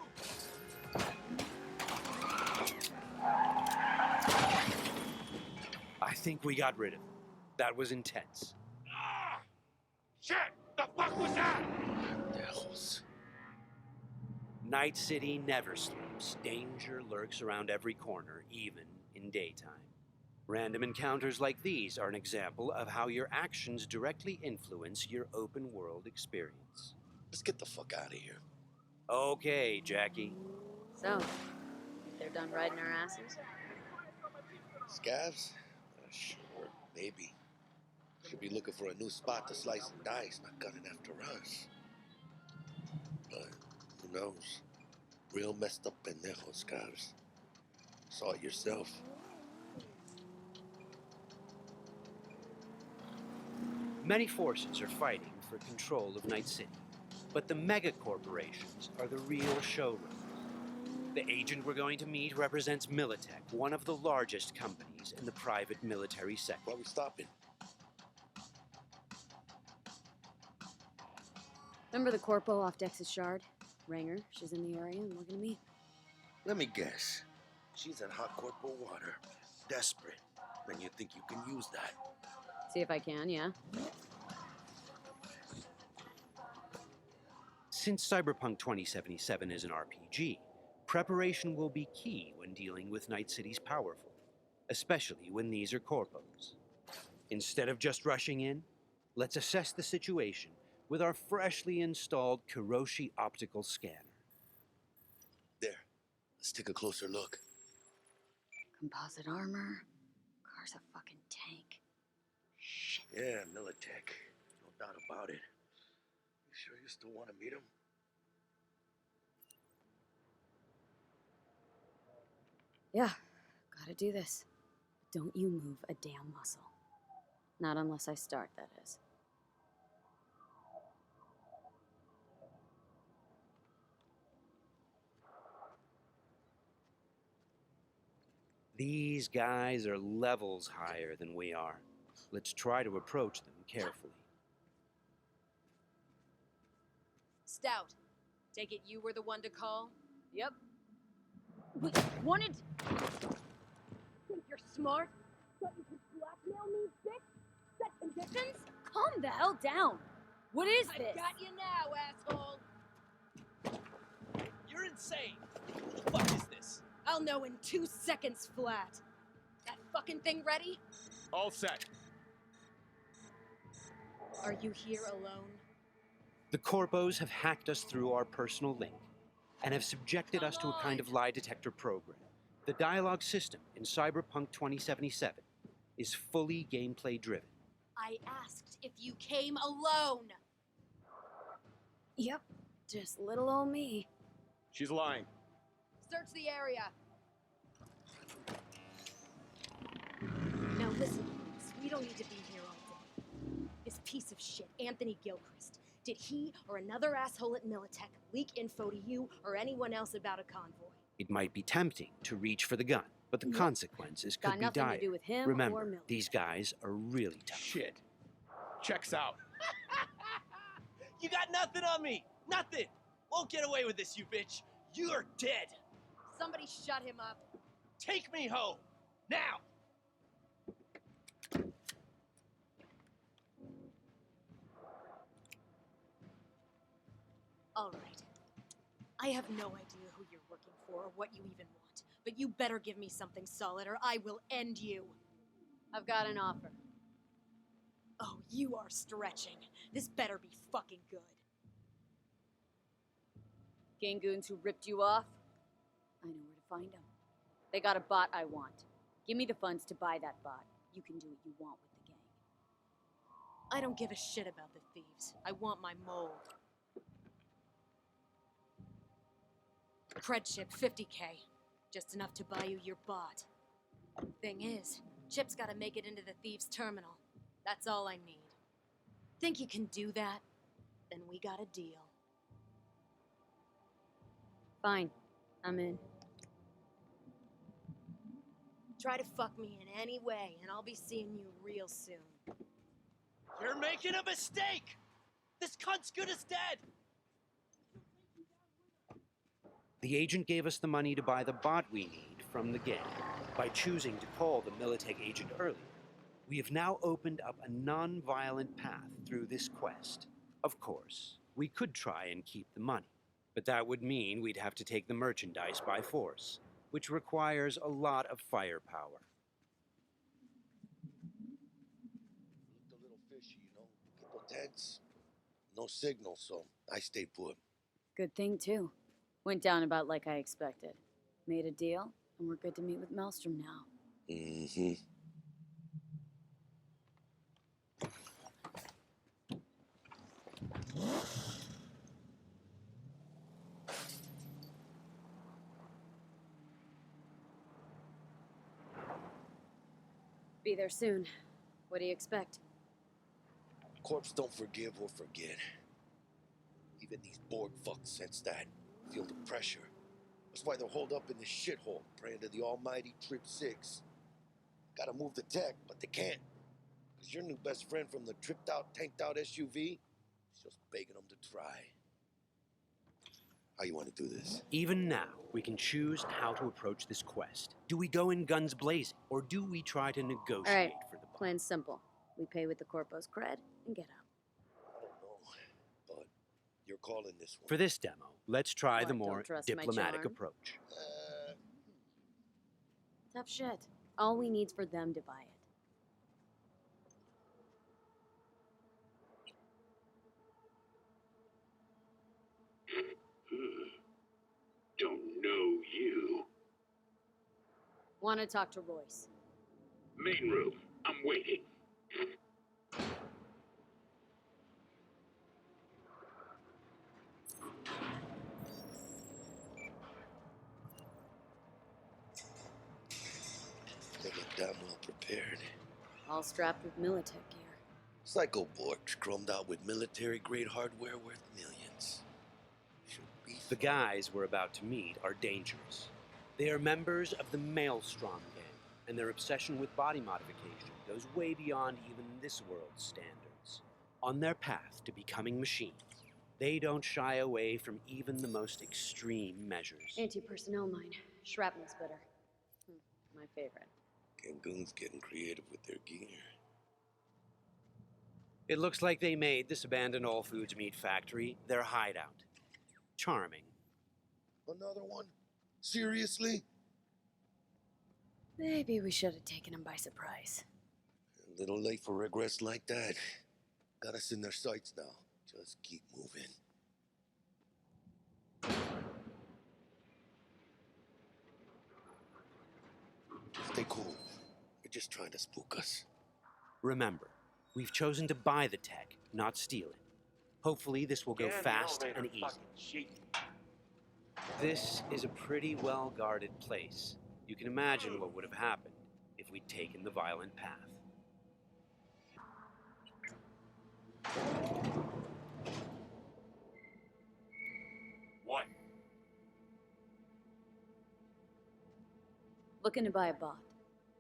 I think we got rid of them. That was intense. Shit! The fuck was that? Pendejos. Night City never sleeps. Danger lurks around every corner, even in daytime. Random encounters like these are an example of how your actions directly influence your open world experience. Let's get the fuck out of here. Okay, Jackie. So, they're done riding our asses? Scavs? Sure, maybe. Should be looking for a new spot to slice and dice, not gunning after us. But who knows? Real messed up pendejos, Scavs. Saw it yourself. Many forces are fighting for control of Night City, but the mega corporations are the real showrunners. The agent we're going to meet represents Militech, one of the largest companies in the private military sector. Why are we stopping? Remember the corpo off Dex's Shard? Ranger, she's in the area and we're gonna meet. Let me guess. She's in hot corporal water. Desperate. And you think you can use that? See if I can, yeah. Since Cyberpunk 2077 is an RPG, preparation will be key when dealing with Night City's powerful, especially when these are corpos. Instead of just rushing in, let's assess the situation with our freshly installed Kiroshi optical scanner. There. Let's take a closer look. Composite armor. Car's a fucking tank. Shit. Yeah, Militech. No doubt about it. You sure you still want to meet him? Yeah, gotta do this. Don't you move a damn muscle. Not unless I start, that is. These guys are levels higher than we are. Let's try to approach them carefully. Stout, take it you were the one to call? Yep. We wanted... Think you're smart? Something to blackmail me, bitch? Set conditions? Calm the hell down. What is this? I got you now, asshole. You're insane. What the fuck is this? I'll know in 2 seconds flat. That fucking thing ready? All set. Are you here alone? The corpos have hacked us through our personal link and have subjected us to a kind of lie detector program. The dialogue system in Cyberpunk 2077 is fully gameplay driven. I asked if you came alone. Yep, just little old me. She's lying. Search the area. Now listen, we don't need to be here all day. This piece of shit, Anthony Gilchrist, did he or another asshole at Militech leak info to you or anyone else about a convoy? It might be tempting to reach for the gun, but the consequences could Got be nothing dire. to do with him or Remember, Militech. these guys are really tough. Shit. Checks out. You got nothing on me. Nothing. Won't get away with this, you bitch. You're dead. Somebody shut him up. Take me home. Now. All right. I have no idea who you're working for or what you even want, but you better give me something solid or I will end you. I've got an offer. Oh, you are stretching. This better be fucking good. Gangoons who ripped you off? I know where to find them. They got a bot I want. Give me the funds to buy that bot. You can do what you want with the gang. I don't give a shit about the thieves. I want my mold. Cred chip, 50K. Just enough to buy you your bot. Thing is, Chip's gotta make it into the thieves' terminal. That's all I need. Think you can do that? Then we got a deal. Fine. I'm in. Try to fuck me in any way, and I'll be seeing you real soon. You're making a mistake. This cunt's good as dead. The agent gave us the money to buy the bot we need from the gang. By choosing to call the Militech agent earlier, we have now opened up a non-violent path through this quest. Of course, we could try and keep the money, but that would mean we'd have to take the merchandise by force, which requires a lot of firepower. Looked a little fishy, you know? People tense. No signal, so I stayed put. Good thing, too. Went down about like I expected. Made a deal, and we're good to meet with Maelstrom now. Mm-hmm. Be there soon. What do you expect? Corps don't forgive or forget. Even these Borg fucks sense that. Feel the pressure. That's why they're holed up in this shithole, praying to the almighty Trip 6. Gotta move the tech, but they can't. Because your new best friend from the tripped out, tanked out SUV is just begging them to try. How you want to do this? Even now, we can choose how to approach this quest. Do we go in guns blazing, or do we try to negotiate Alright, for the plan's simple. We pay with the Corpo's cred and get out. I don't know, but you're calling this one. For this demo, let's try the What, don't more trust my diplomatic charm? approach. Tough shit. All we need's for them to buy it. Don't know you. Want to talk to Royce. Main room. I'm waiting. They look damn well prepared. All strapped with Militech gear. Psycho Borgs chromed out with military-grade hardware worth millions. Should be The guys we're about to meet are dangerous. They are members of the Maelstrom gang, and their obsession with body modification goes way beyond even this world's standards. On their path to becoming machines, they don't shy away from even the most extreme measures. Anti-personnel mine. Shrapnel splitter. My favorite. Cancun's getting creative with their gear. It looks like they made this abandoned All Foods meat factory their hideout. Charming. Another one? Seriously? Maybe we should have taken him by surprise. A little late for regrets like that. Got us in their sights now. Just keep moving. Stay cool. They're just trying to spook us. Remember, we've chosen to buy the tech, not steal it. Hopefully this will go fast and easy. This is a pretty well-guarded place. You can imagine what would have happened if we'd taken the violent path. What? Looking to buy a bot.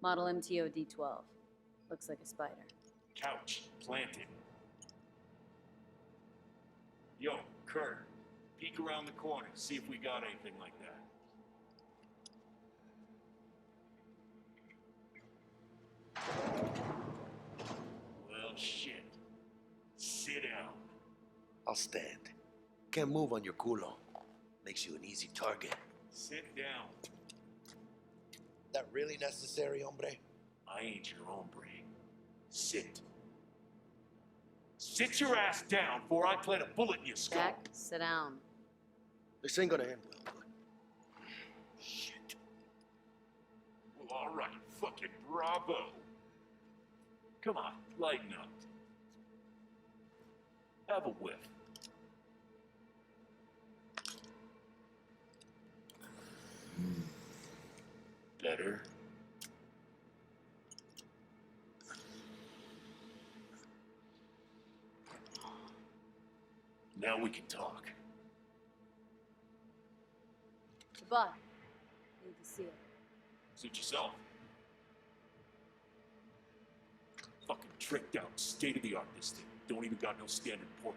Model MTO D12. Looks like a spider. Couch planted. Yo, Kurt, peek around the corner, see if we got anything like that. Well, shit. Sit down. I'll stand. Can't move on your culo. Makes you an easy target. Sit down. That really necessary, hombre? I ain't your hombre. Sit. Sit your ass down before I plant a bullet in your skull. Jack, sit down. This ain't gonna end well, but... Shit. Well, all right. Fucking bravo. Come on, lighten up. Have a whiff. Better. Now we can talk. The bot. Need to see it. Suit yourself. Fucking tricked out, state-of-the-art this thing. Don't even got no standard port.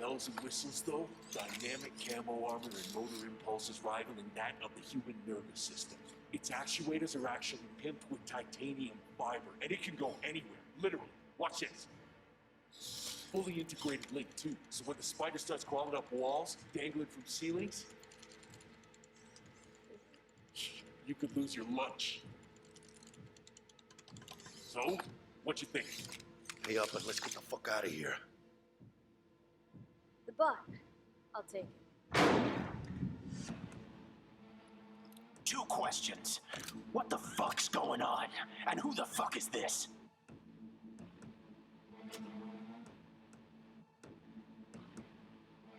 Bells and whistles though, dynamic camo armor and motor impulses rivaling that of the human nervous system. Its actuators are actually pimped with titanium fiber, and it can go anywhere, literally. Watch this. Fully integrated link too, so when the spider starts crawling up walls, dangling from ceilings, you could lose your lunch. So, what you think? Pay up and let's get the fuck out of here. The bot. I'll take it. 2 questions. What the fuck's going on? And who the fuck is this?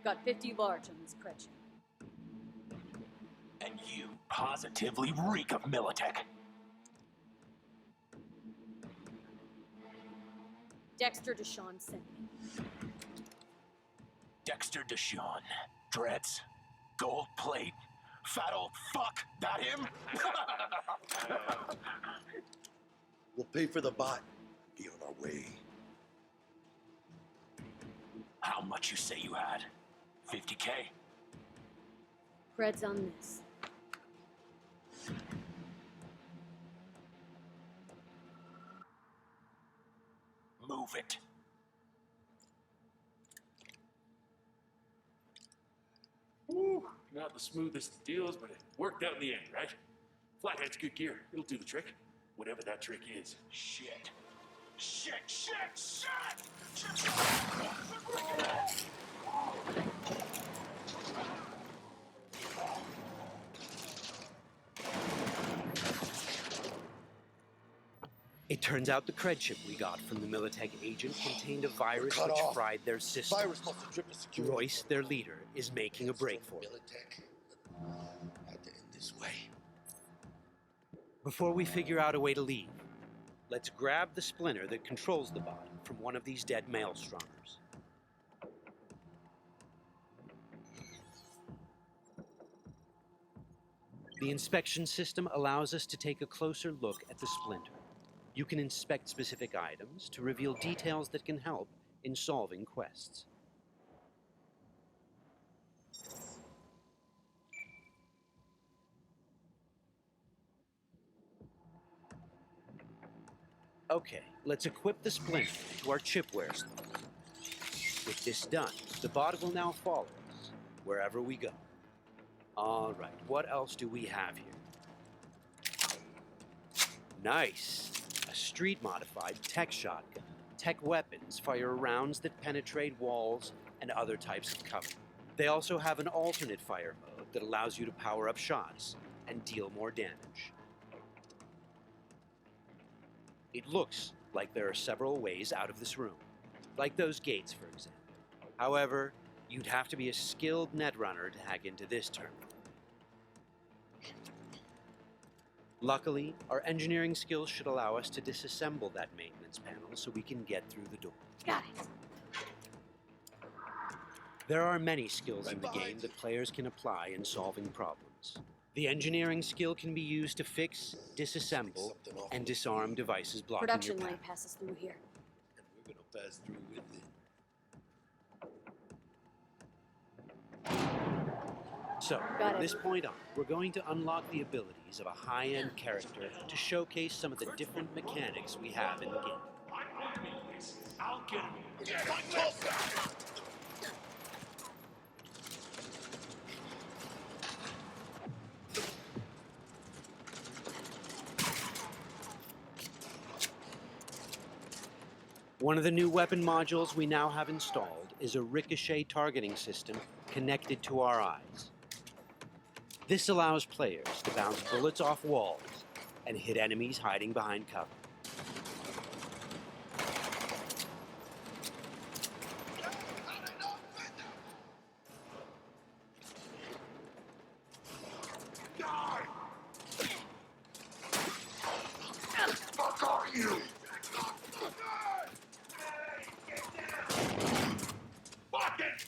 Got 50 large on this Kretchen. And you positively reek of Militech. Dexter Deshawn sent me. Dexter Deshawn. Dreads. Gold plate? Fat old fuck? That him? We'll pay for the bot. Be on our way. How much you say you had? 50K? Fred's on this. Move it. Woo! Not the smoothest of deals, but it worked out in the end, right? Flathead's good gear. It'll do the trick. Whatever that trick is. Shit. Shit, shit, shit! It turns out the cred chip we got from the Militech agent contained a virus cut which off. fried their system. Virus must have tripped the security. Royce, their leader, is making a break for it. Militech. Had to end this way. Before we figure out a way to leave, let's grab the splinter that controls the bot from one of these dead Maelstromers. The inspection system allows us to take a closer look at the splinter. You can inspect specific items to reveal details that can help in solving quests. Okay, let's equip the splinter to our chipware slot. With this done, the bot will now follow us wherever we go. All right, what else do we have here? Nice! A street-modified tech shotgun. Tech weapons fire rounds that penetrate walls and other types of cover. They also have an alternate fire mode that allows you to power up shots and deal more damage. It looks like there are several ways out of this room, like those gates, for example. However, you'd have to be a skilled netrunner to hack into this terminal. Luckily, our engineering skills should allow us to disassemble that maintenance panel so we can get through the door. Got it. There are many skills in the game that players can apply in solving problems. The engineering skill can be used to fix, disassemble, and disarm devices blocking Production your line path. passes through here. And we're gonna pass through with it. So, Got from it. this point on, we're going to unlock the abilities of a high-end character to showcase some of the different mechanics we have in the game. I'll get him. One of the new weapon modules we now have installed is a ricochet targeting system connected to our eyes. This allows players to bounce bullets off walls and hit enemies hiding behind cover. Fuck are you? Fuck it!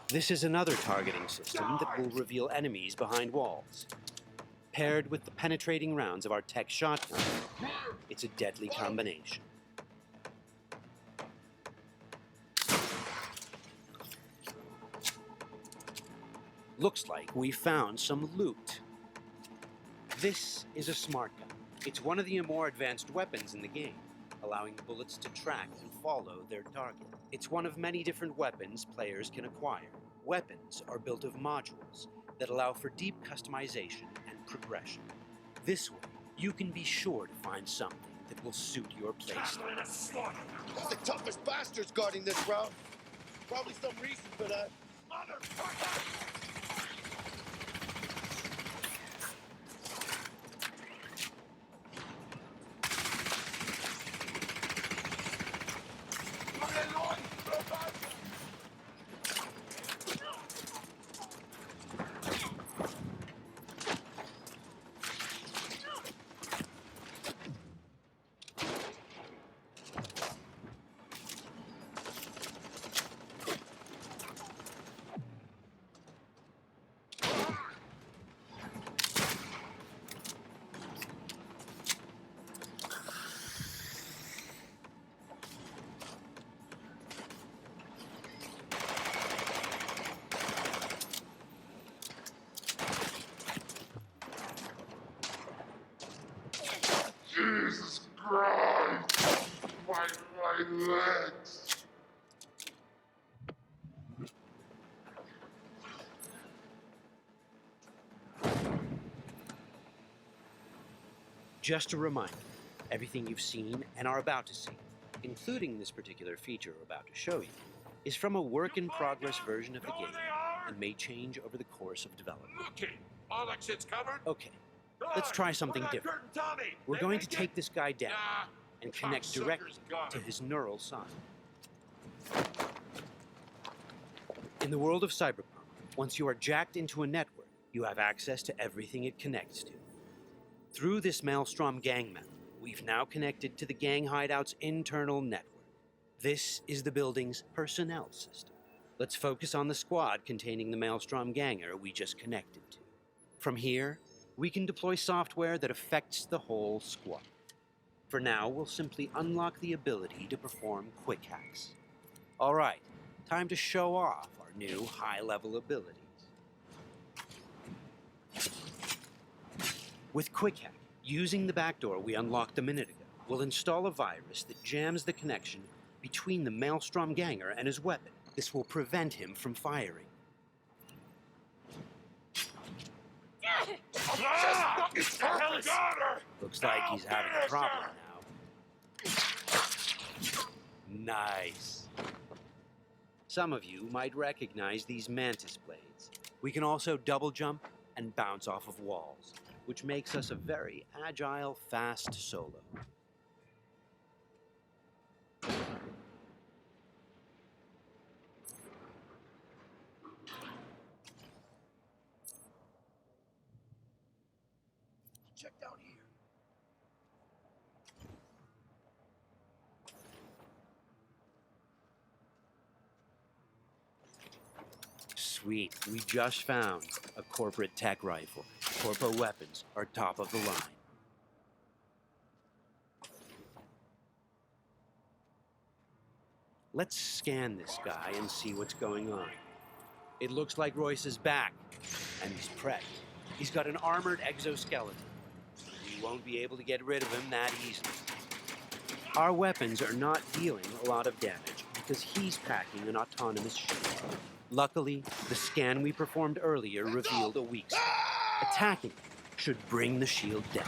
This is another targeting system that will reveal enemies behind walls. Paired with the penetrating rounds of our tech shotgun, it's a deadly combination. Looks like we found some loot. This is a smart gun. It's one of the more advanced weapons in the game, allowing the bullets to track and follow their target. It's one of many different weapons players can acquire. Weapons are built of modules that allow for deep customization and progression. This way, you can be sure to find something that will suit your playstyle. The toughest bastards guarding this route. Probably some reason for that. Motherfucker! my legs. Just a reminder, everything you've seen and are about to see, including this particular feature we're about to show you, is from a work-in-progress version of the game and may change over the course of development. Okay, all that shit's covered? Okay, let's try something different. We're going to take this guy down and connect directly to his neural side. In the world of Cyberpunk, once you are jacked into a network, you have access to everything it connects to. Through this Maelstrom gang map, we've now connected to the gang hideout's internal network. This is the building's personnel system. Let's focus on the squad containing the Maelstrom ganger we just connected to. From here, we can deploy software that affects the whole squad. For now, we'll simply unlock the ability to perform quick hacks. All right, time to show off our new high-level abilities. With Quick Hack, using the backdoor we unlocked a minute ago, we'll install a virus that jams the connection between the Maelstrom ganger and his weapon. This will prevent him from firing. Looks like he's having a problem now. Nice. Some of you might recognize these mantis blades. We can also double jump and bounce off of walls, which makes us a very agile, fast solo. Check down here. Sweet, we just found a corporate tech rifle. Corpo weapons are top of the line. Let's scan this guy and see what's going on. It looks like Royce is back, and he's prepped. He's got an armored exoskeleton. We won't be able to get rid of him that easily. Our weapons are not dealing a lot of damage because he's packing an autonomous shield. Luckily, the scan we performed earlier revealed a weak spot. Attacking should bring the shield down.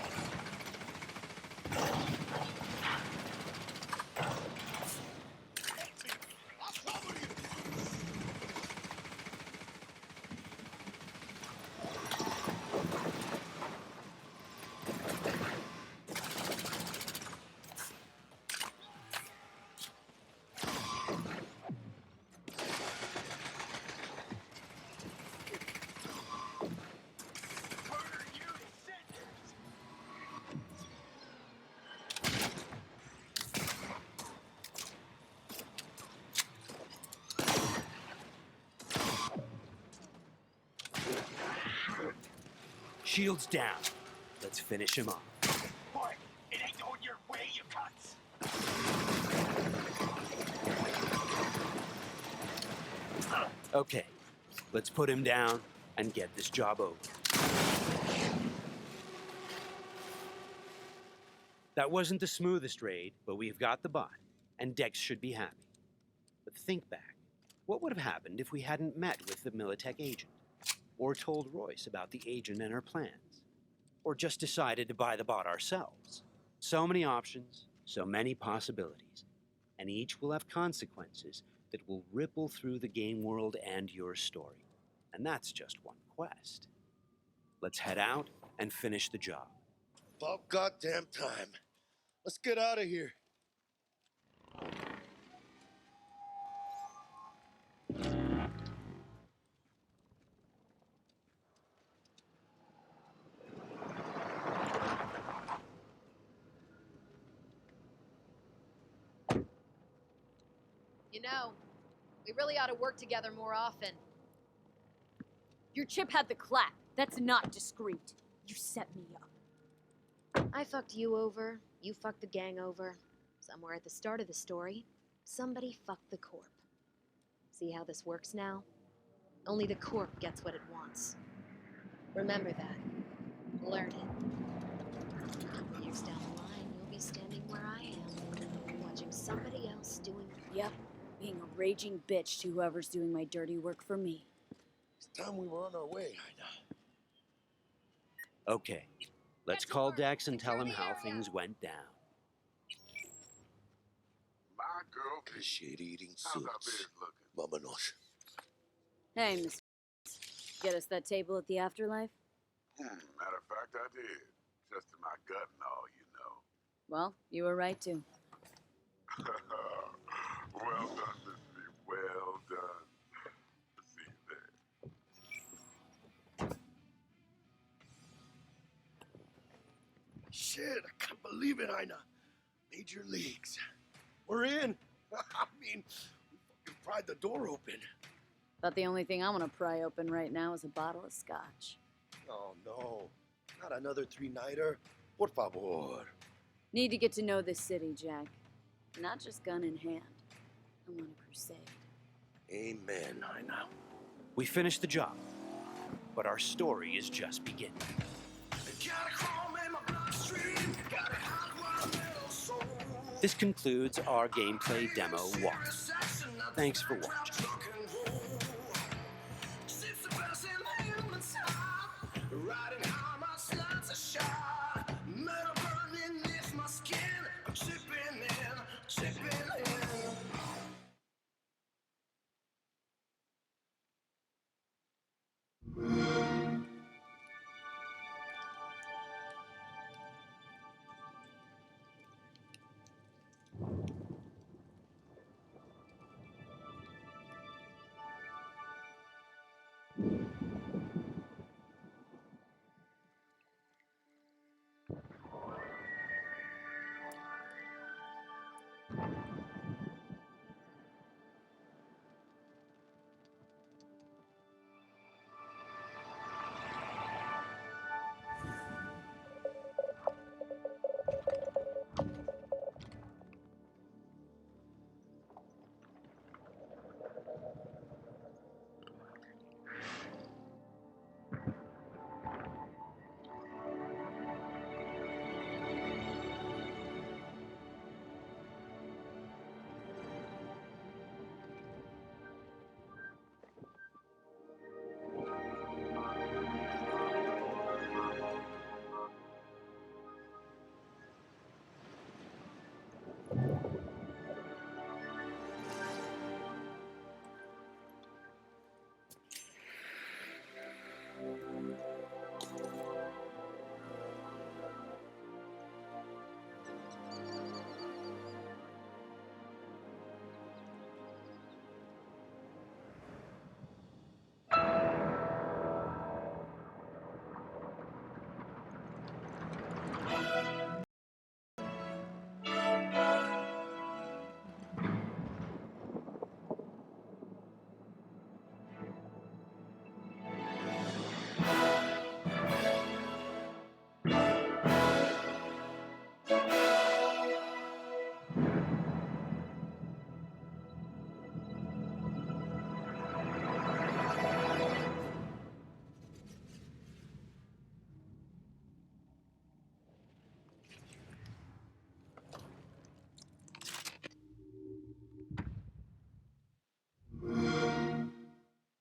Shield's down. Let's finish him off. Boy, it ain't going your way, you cunts. Okay, let's put him down and get this job over. That wasn't the smoothest raid, but we've got the bot, and Dex should be happy. But think back. What would have happened if we hadn't met with the Militech agent? Or told Royce about the agent and her plans? Or just decided to buy the bot ourselves? So many options, so many possibilities, and each will have consequences that will ripple through the game world and your story. And that's just one quest. Let's head out and finish the job. About goddamn time. Let's get out of here. You know, we really ought to work together more often. Your chip had the clap. That's not discreet. You set me up. I fucked you over. You fucked the gang over. Somewhere at the start of the story, somebody fucked the Corp. See how this works now? Only the Corp gets what it wants. Remember that. Learn it. Years down the line, you'll be standing where I am, watching Yep, being a raging bitch to whoever's doing my dirty work for me. It's time we were on our way, Ida. Okay, let's call Dex and tell him how things went down. My girl, Shit-eating how's our suits. biz looking? Vámonos. Hey, Miss. Get us that table at the afterlife? Matter of fact, I did. Just in my gut and all, you know. Well, you were right to. Well done, Miss B. Well done. See you there. Shit, I can't believe it, Ina. Major leagues. We're in. I mean, we fucking pried the door open. But the only thing I want to pry open right now is a bottle of scotch. Oh, no. Not another three-nighter. Por favor. Need to get to know this city, Jack. Not just gun in hand. I'm on a crusade. Amen, Ina. We finished the job, but our story is just beginning. This concludes our gameplay demo walkthrough. Thanks for watching.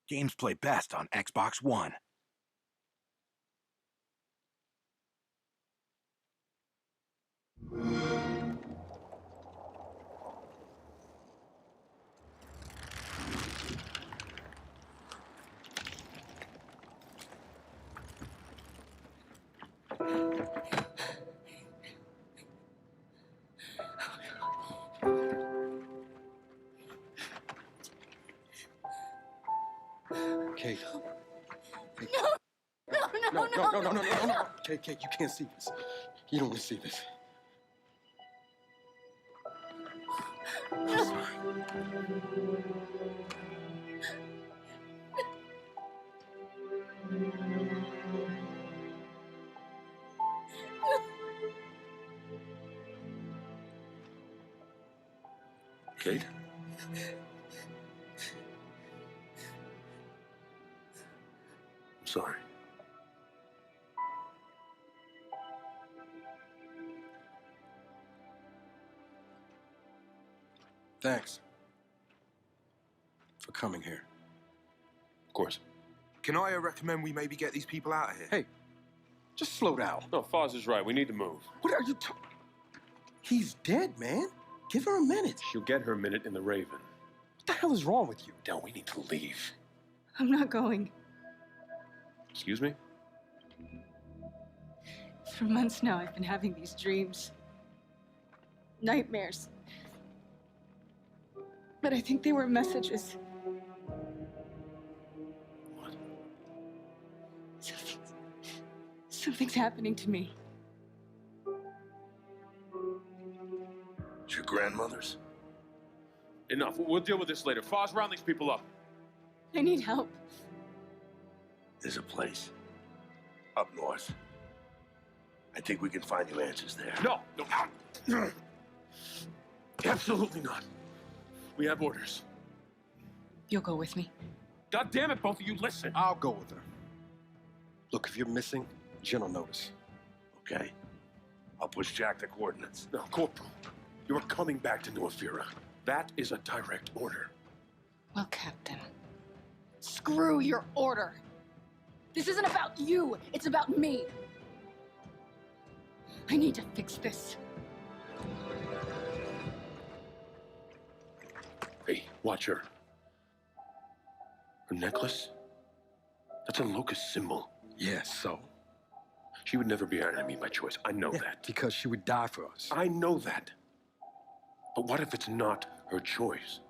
Games play best on Xbox One. Kate. No. Kate, you can't see this. You don't want to see this. Kate? I'm sorry. Thanks. for coming here. Of course. Can I recommend we maybe get these people out of here? Hey, just slow down. No, Foz is right. We need to move. What are you talking? He's dead, man. Give her a minute. She'll get her minute in the Raven. What the hell is wrong with you? Del, we need to leave. I'm not going. Excuse me? For months now, I've been having these dreams. Nightmares. But I think they were messages. What? Something's happening to me. It's your grandmother's? Enough. We'll deal with this later. Foz, round these people up. I need help. There's a place up north. I think we can find you answers there. No, no. Absolutely not. We have orders. You'll go with me. God damn it, both of you, listen. I'll go with her. Look, if you're missing, Jen will notice. Okay. I'll push Jack the coordinates. No, Corporal. You're coming back to New Afira. That is a direct order. Well, Captain, screw your order. This isn't about you. It's about me. I need to fix this. Hey, watch her. Her necklace? That's a locust symbol. Yes, so? She would never be our enemy by choice. I know that. Because she would die for us. I know that. But what if it's not her choice?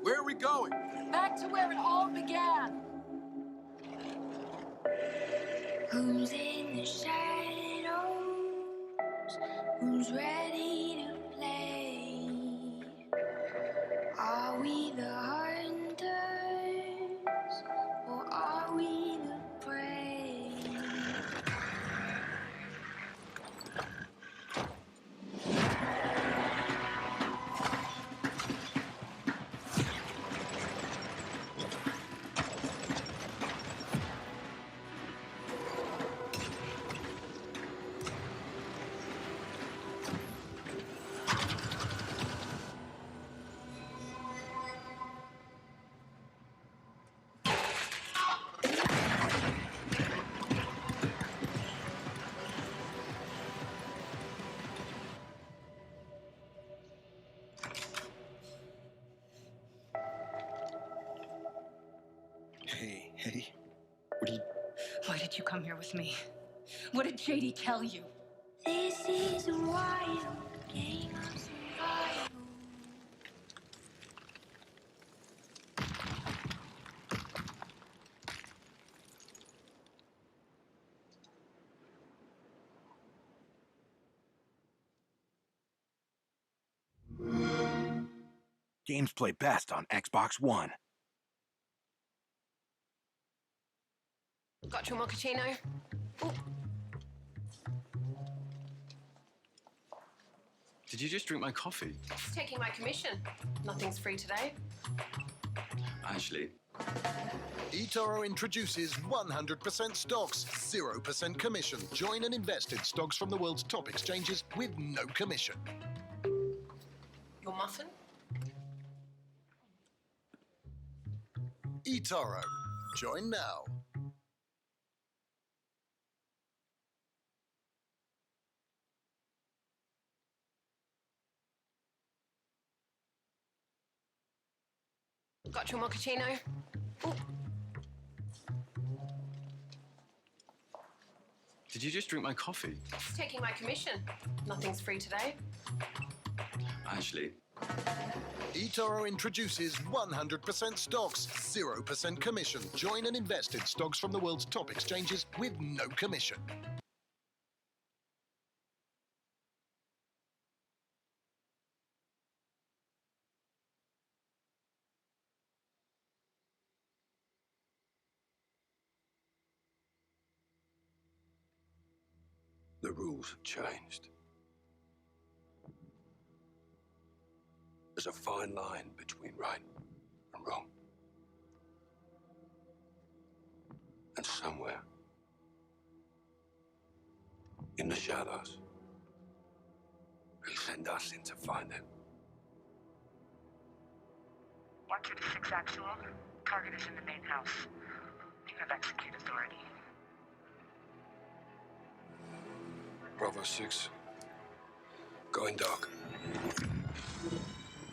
Where are we going? Back to where it all began. Who's in the shadows? Who's ready to play? Are we the hunters or are we the prey? Hey, what are you... Why did you come here with me? What did JD tell you? This is a wild game of survival. Games play best on Xbox One. Got your mochaccino? Ooh. Did you just drink my coffee? Just taking my commission. Nothing's free today. Actually, eToro introduces 100% stocks, 0% commission. Join and invest in stocks from the world's top exchanges with no commission. Your muffin? eToro. Join now. Got your mochaccino? Ooh. did you just drink my coffee? Just taking my commission. Nothing's free today. Actually, eToro introduces 100% stocks, 0% commission. Join and invest in stocks from the world's top exchanges with no commission. The rules have changed. There's a fine line between right and wrong. And somewhere in the shadows, he'll send us in to find them. 126 actual. Target is in the main house. You have execute authority. Bravo 6. Going dark.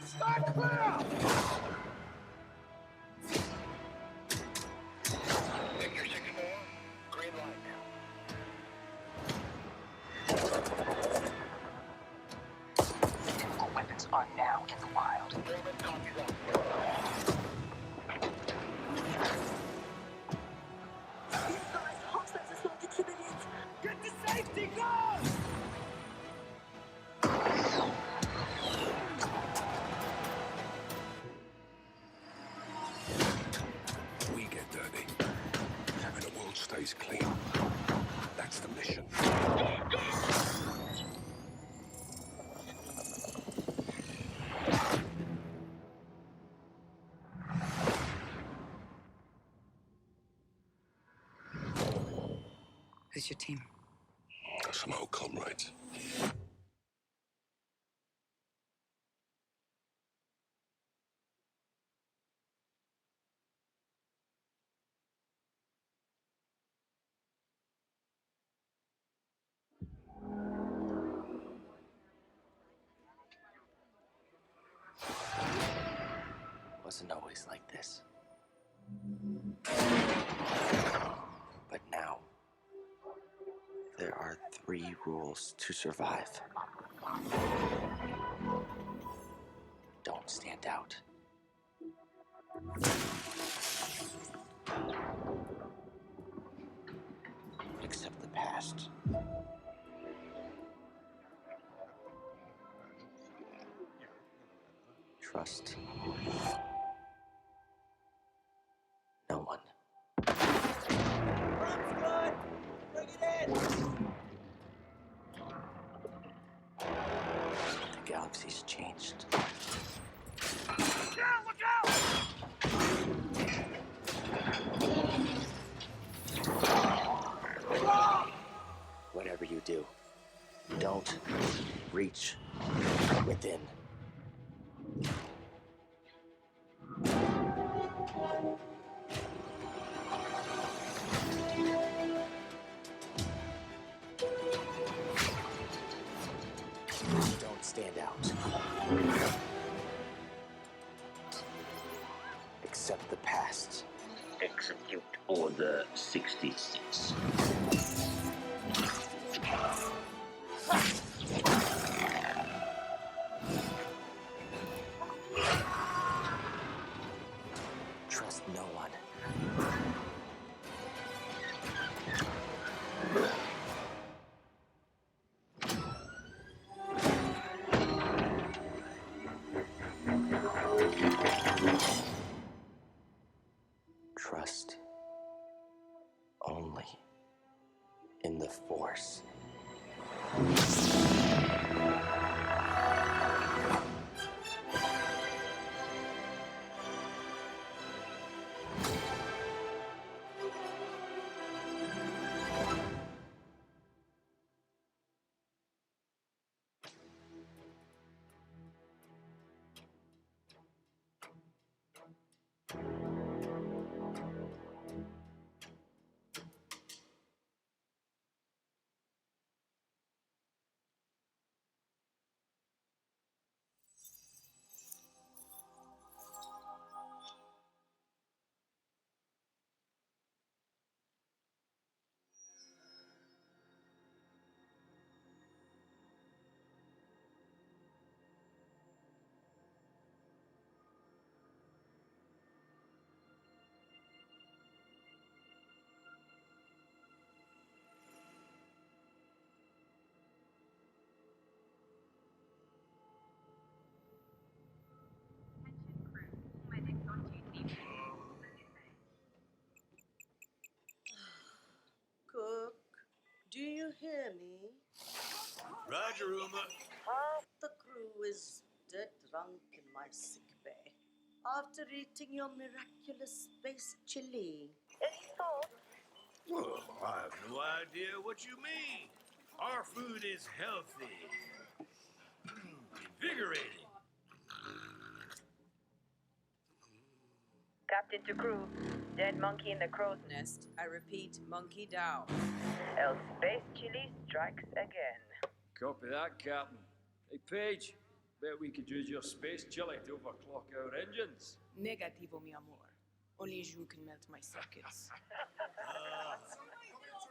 Start clear! Figure 6-4. Green light. Chemical weapons are now in the wild. Raymond copies that. Get to safety, go! We get dirty, and the world stays clean. That's the mission. Who's your team? Some old comrades. Wasn't always like this. But now, there are 3 rules to survive. Don't stand out. Accept the past. Trust no one. Bring it in! The galaxy's changed. Yeah, look out! Whatever you do, don't reach within. Don't stand out. Accept the past. Execute Order 66. Trust no one. Trust only in the Force. Cook, do you hear me? Roger, Uma. Half the crew is dead drunk in my sick bay after eating your miraculous space chili. Any thoughts? Well, I have no idea what you mean. Our food is healthy, invigorating. Captain to crew, dead monkey in the crow's nest. I repeat, monkey down. El Space Chili strikes again. Copy that, Captain. Hey, Paige, bet we could use your space chili to overclock our engines. Negativo, mi amor. Only you can melt my circuits.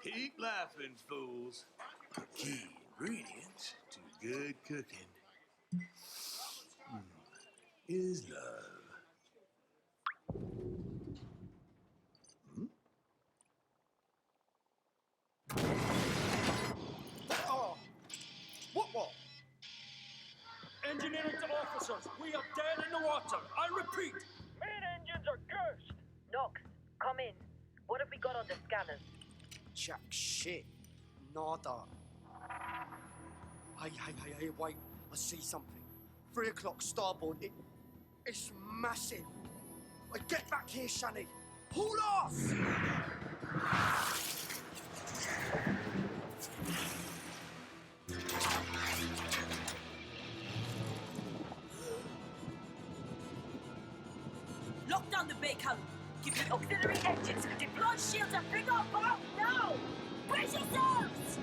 Keep laughing, fools. The key ingredients to good cooking is love. Oh! What? Engineering to officers, we are dead in the water. I repeat. Main engines are cursed. Nox, come in. What have we got on the scanners? Jack shit. Nada. Hey, wait. I see something. 3 o'clock starboard. It's massive. Get back here, Shani. Pull off! Lock down the Bacon. Give me auxiliary engines. Deploy shields and bring up out now! Brace yourselves!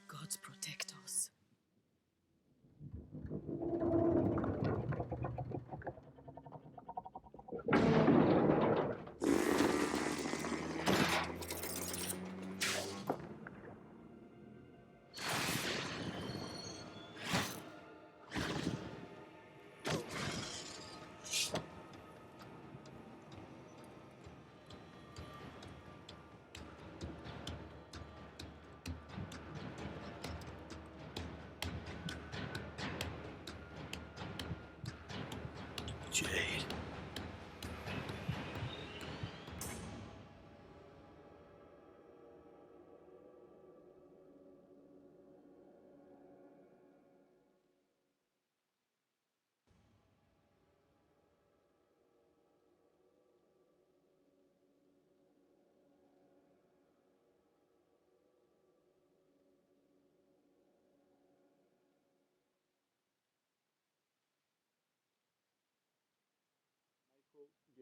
Gods protect us. Jade.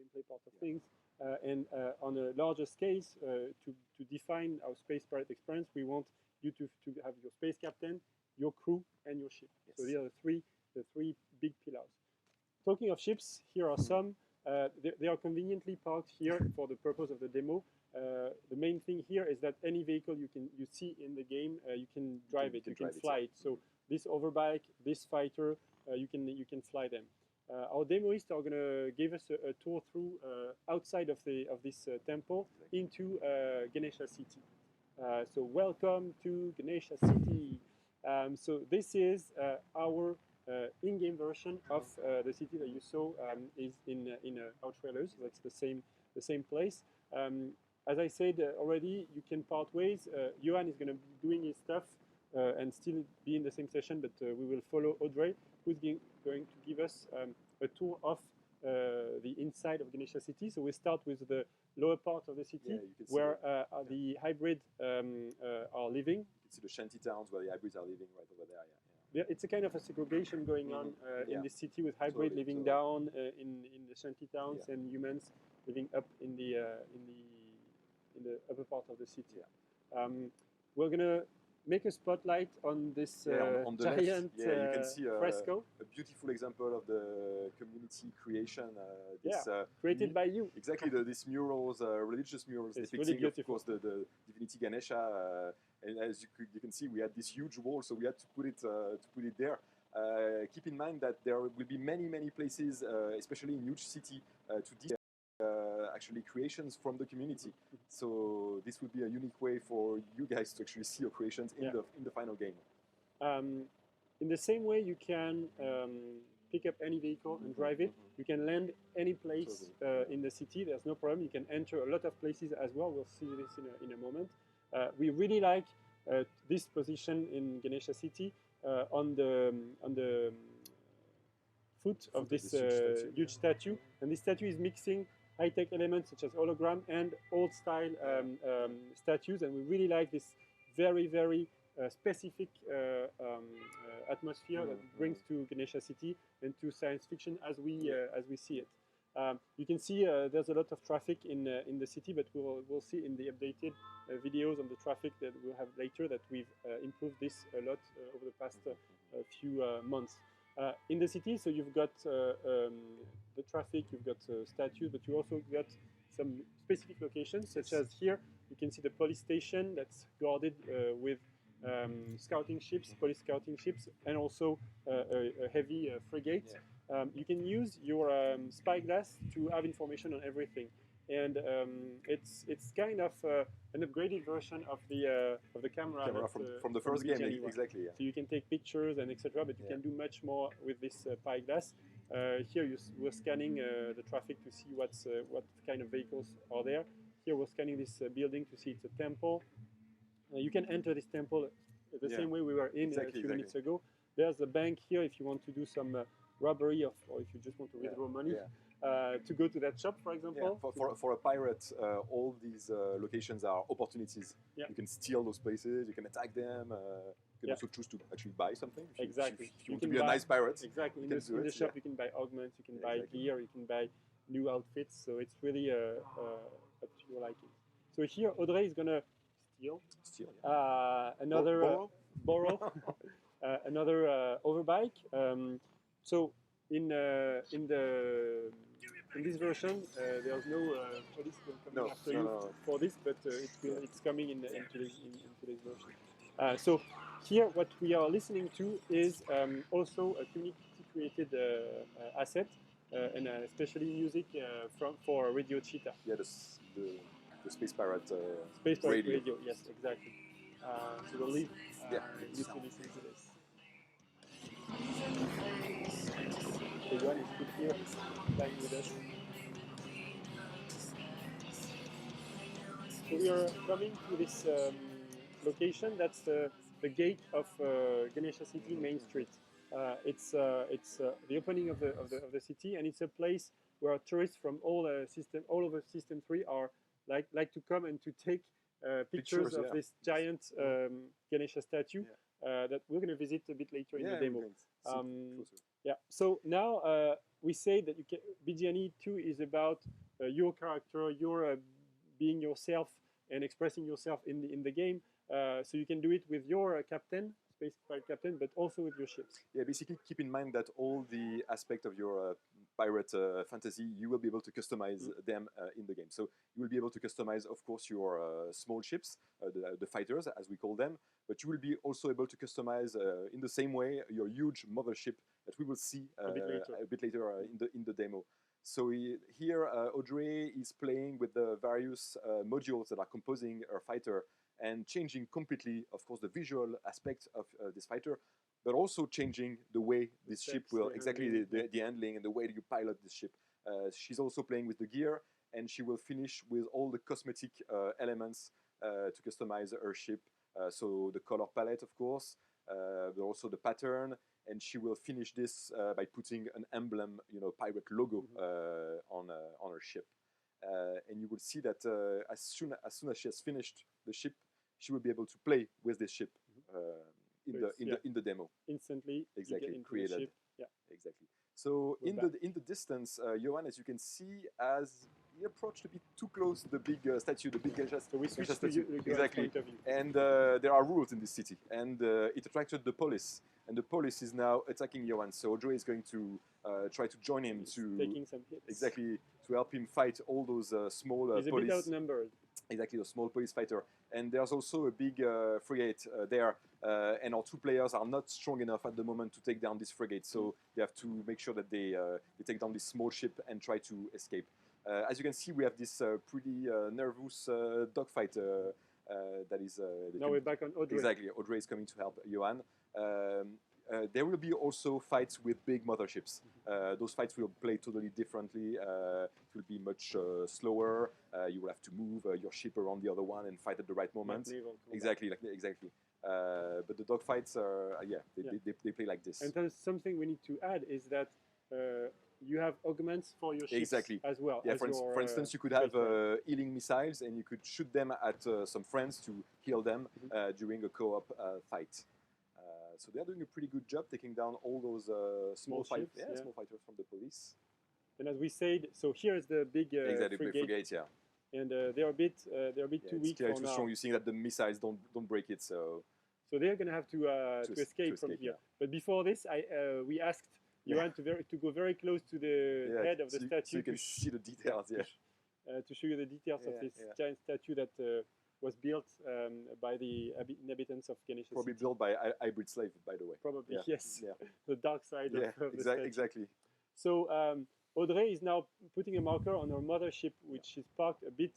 gameplay part of things. And on a larger scale, to define our space pirate experience, we want you to have your space captain, your crew, and your ship. Yes. So these are the three big pillars. Talking of ships, here are some. They are conveniently parked here for the purpose of the demo. The main thing here is that any vehicle you see in the game, you can drive it, you can fly it. So this overbike, this fighter, you can fly them. Our demoists are going to give us a tour through outside of this temple into Ganesha City. So welcome to Ganesha City. So this is our in-game version of the city that you saw is in our trailers. That's the same place. As I said already, you can part ways. Johan is going to be doing his stuff and still be in the same session, but we will follow Audrey, who's going to give us a tour of the inside of Ganesha City. So we start with the lower part of the city, where the hybrid are living. You can see the shanty towns where the hybrids are living right over there. Yeah, it's a kind of a segregation going on in the city, with hybrid living down in the shanty towns and humans living up in the upper part of the city. We're gonna make a spotlight on this on the giant left, you can see fresco. A beautiful example of the community creation. Created by you. Exactly, these murals, religious murals, it's depicting, really of course, the divinity Ganesha. And as you can see, we had this huge wall, so we had to put it there. Keep in mind that there will be many places, especially in huge city, to actually creations from the community. So this would be a unique way for you guys to actually see your creations in the final game. in the same way you can pick up any vehicle and drive it, you can land any place in the city. There's no problem. You can enter a lot of places as well. We'll see this in a moment. We really like this position in Ganesha City on the foot of this huge statue. And this statue is mixing high-tech elements such as hologram and old-style statues. And we really like this very, very specific atmosphere that it brings to Ganesha City and to science fiction as we see it. You can see there's a lot of traffic in the city, but we'll see in the updated videos on the traffic that we'll have later that we've improved this a lot over the past few months. In the city, so you've got the traffic, you've got statues, but you also got some specific locations, such as here, you can see the police station that's guarded with scouting ships, police scouting ships, and also a heavy frigate. You can use your spyglass to have information on everything, and it's kind of an upgraded version of the camera from the first game, BGN1. exactly. Yeah. So you can take pictures and etc., but you can do much more with this spyglass. Here we're scanning the traffic to see what kind of vehicles are there. Here we're scanning this building to see it's a temple. You can enter this temple the same way we were in a few minutes ago. There's a bank here if you want to do some robbery or if you just want to withdraw money. To go to that shop, for example. Yeah. For a pirate, all these locations are opportunities. Yeah. You can steal those places, you can attack them, you can also choose to actually buy something. If you want to be a nice pirate. Exactly. In the shop you can buy augments, you can buy gear, you can buy new outfits, so it's really up to your liking. So here Audrey is going to steal another borrow another overbike. So in this version, there's no police coming after you for this, but it's coming into this version. So here, what we are listening to is also a community created asset, and especially music for Radio Cheetah. Yeah, the Space Pirate Space Pirate radio. Yes, exactly. So we'll leave you to listen to this. So Johan is good here, playing with us. So we are coming to this location. That's the gate of Ganesha City Main Street. It's the opening of the city, and it's a place where tourists from all over System 3 are like to come and to take pictures of this giant Ganesha statue that we're going to visit a bit later in the demo. So now we say that BGN 2 is about your character, your being yourself and expressing yourself in the game. So you can do it with your captain, Space Pirate Captain, but also with your ships. Yeah, basically keep in mind that all the aspect of your pirate fantasy, you will be able to customize them in the game. So you will be able to customize, of course, your small ships, the fighters, as we call them, but you will be also able to customize in the same way your huge mothership that we will see a bit later in the demo. So here, Audrey is playing with the various modules that are composing her fighter and changing completely, of course, the visual aspect of this fighter, but also changing the way this ship will, the handling and the way you pilot this ship. She's also playing with the gear, and she will finish with all the cosmetic elements to customize her ship. So the color palette, of course, but also the pattern, and she will finish this by putting an emblem, pirate logo on her ship. And you will see that as soon as she has finished the ship, she will be able to play with this ship in the demo. Instantly, exactly, into created. The ship. Yeah, exactly. So in the distance, Johan, as you can see, as he approached a bit too close to the big statue, the big Ganesha statue. Exactly. And there are rules in this city, and it attracted the police. And the police is now attacking Johan. So Audrey is going to try to join him taking some hits. Exactly, to help him fight all those small He's police. a bit outnumbered. Exactly, the small police fighter. And there's also a big frigate there, and our two players are not strong enough at the moment to take down this frigate. So they have to make sure that they take down this small ship and try to escape. As you can see, we have this pretty nervous dogfight that is... now we're back on Audrey. Exactly, Audrey is coming to help Johan. There will be also fights with big motherships. Those fights will play totally differently. It will be much slower. You will have to move your ship around the other one and fight at the right moment. Exactly. But the dogfights are, they play like this. And there's something we need to add is that you have augments for your ships as well. Yeah, as for instance, you could have healing missiles and you could shoot them at some friends to heal them during a co-op fight. So they're doing a pretty good job taking down all those small fighters from the police. And as we said, so here is the big frigate, yeah. And they're a bit too weak for too now. strong. You're seeing that the missiles don't break it, so they're going to have to escape from here. But before this, we asked Johan to go very close to the head of the statue. So you can see the details, to show you the details of this giant statue that was built by the inhabitants of Ganesha Probably City. built by Hybrid Slave, by the way. Probably, yes. The dark side of the statue. Exactly. So Audrey is now putting a marker on her mothership, which is parked a bit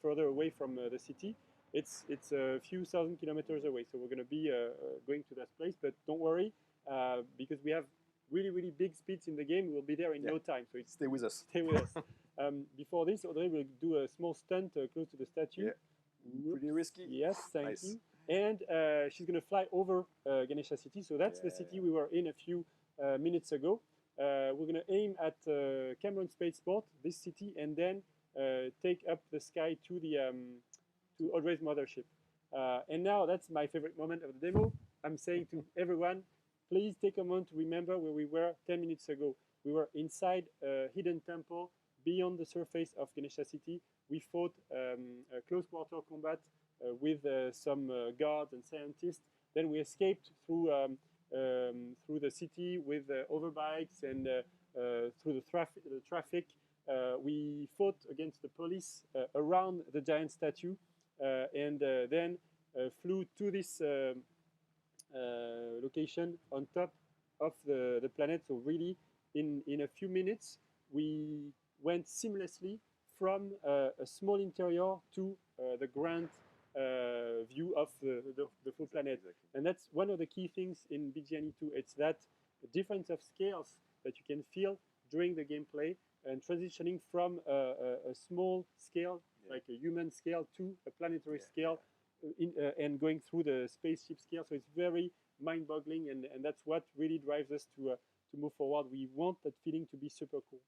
further away from the city. It's a few thousand kilometers away, so we're going to be going to that place. But don't worry, because we have really big speeds in the game. We'll be there in no time. So stay with us. Stay with us. Before this, Audrey will do a small stunt close to the statue. Pretty risky. Yes, thank you. And she's going to fly over Ganesha City. So that's the city we were in a few minutes ago. We're going to aim at Cameron Spaceport, this city, and then take up the sky to the to Audrey's mothership. And now that's my favorite moment of the demo. I'm saying to everyone, please take a moment to remember where we were 10 minutes ago. We were inside a hidden temple beyond the surface of Ganesha City. We fought a close quarter combat with some guards and scientists. Then we escaped through the city with overbikes and through the traffic. We fought against the police around the giant statue and then flew to this location on top of the planet. So really, in a few minutes, we went seamlessly from a small interior to the grand view of the full planet. And that's one of the key things in BGNE 2. It's that difference of scales that you can feel during the gameplay and transitioning from a small scale, like a human scale, to a planetary scale and going through the spaceship scale. So it's very mind-boggling, and that's what really drives us to move forward. We want that feeling to be super cool.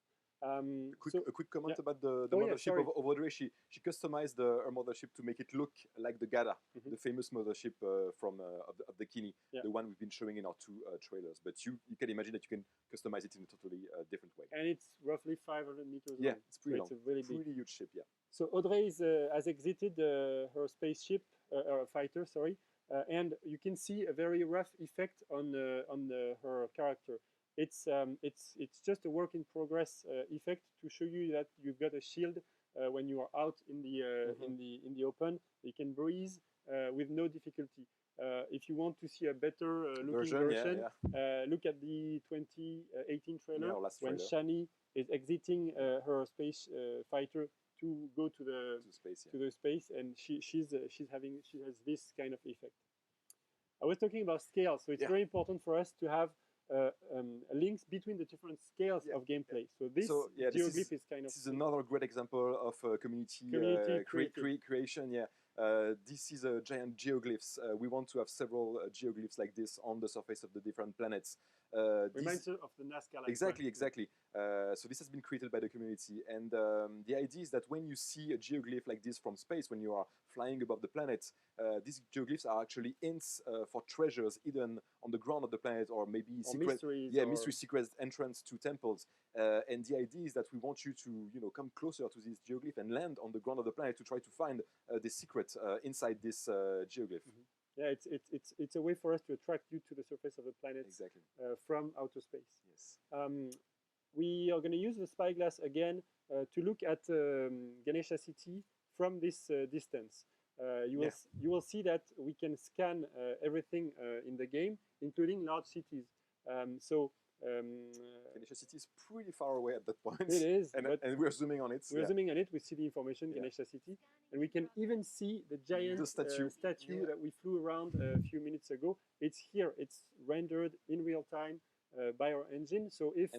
A quick comment about the mothership of Audrey. She customized her mothership to make it look like the Gada, the famous mothership from of the Kini, the one we've been showing in our two trailers. But you can imagine that you can customize it in a totally different way. And it's roughly 500 meters long. Yeah, it's pretty long. It's a really pretty huge ship, yeah. So Audrey has exited her spaceship, or fighter, sorry, and you can see a very rough effect on her character. It's just a work in progress effect to show you that you've got a shield when you are out in the open. You can breathe with no difficulty. If you want to see a better looking version, look at the 2018 trailer when Shani is exiting her space fighter to go to the space, and she has this kind of effect. I was talking about scale, so it's very important for us to have links between the different scales of gameplay. So this geoglyph is kind of... This is another great example of community creation. Yeah, this is a giant geoglyphs. We want to have several geoglyphs like this on the surface of the different planets. Reminds of the Nazca line. Exactly. So this has been created by the community, and the idea is that when you see a geoglyph like this from space, when you are flying above the planet, these geoglyphs are actually hints for treasures hidden on the ground of the planet, or maybe mystery secret entrance to temples. And the idea is that we want you to come closer to this geoglyph and land on the ground of the planet to try to find the secret inside this geoglyph. Yeah, it's a way for us to attract you to the surface of the planet from outer space. Yes. We are going to use the spyglass again to look at Ganesha City from this distance. You will see that we can scan everything in the game, including large cities. So Ganesha City is pretty far away at that point. It is, and but we're zooming on it. We're zooming on it. We see the information, Ganesha City, and we can even see the giant statue that we flew around a few minutes ago. It's here. It's rendered in real time by our engine. So if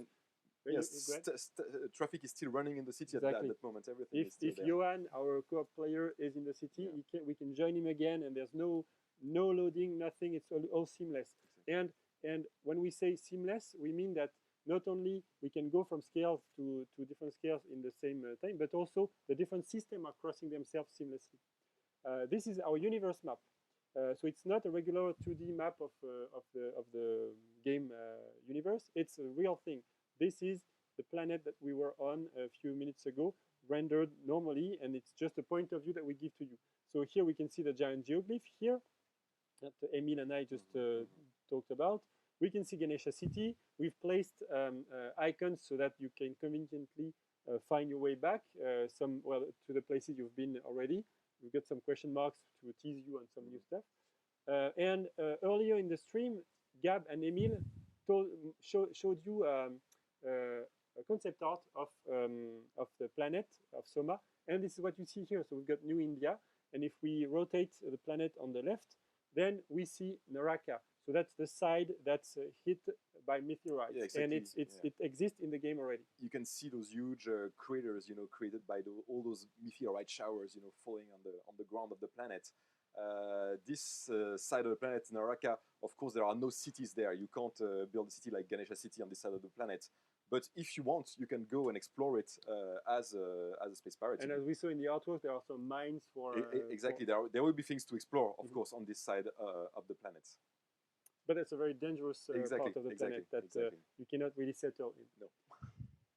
traffic is still running in the city at that moment. Everything is still if there. Johan, our co-op player, is in the city, we can join him again, and there's no loading, nothing. It's all seamless. And when we say seamless, we mean that not only we can go from scales to different scales in the same time, but also the different systems are crossing themselves seamlessly. This is our universe map. So it's not a regular 2D map of the game universe. It's a real thing. This is the planet that we were on a few minutes ago, rendered normally, and it's just a point of view that we give to you. So here we can see the giant geoglyph here that Emil and I just talked about. We can see Ganesha City. We've placed icons so that you can conveniently find your way back to the places you've been already. We've got some question marks to tease you on some new stuff. And earlier in the stream, Gab and Emil showed you a concept art of the planet of Soma, and this is what you see here. So we've got New India, and if we rotate the planet on the left, then we see Naraka. So that's the side that's hit by meteorites, and it exists in the game already. You can see those huge craters, created by all those meteorite showers, falling on the ground of the planet. This side of the planet, Naraka, of course, there are no cities there. You can't build a city like Ganesha City on this side of the planet. But if you want, you can go and explore it as a space pirate. And as we saw in the artwork, there are some mines for... Exactly. There will be things to explore, of course, on this side of the planet. But it's a very dangerous part of the planet that you cannot really settle in. No.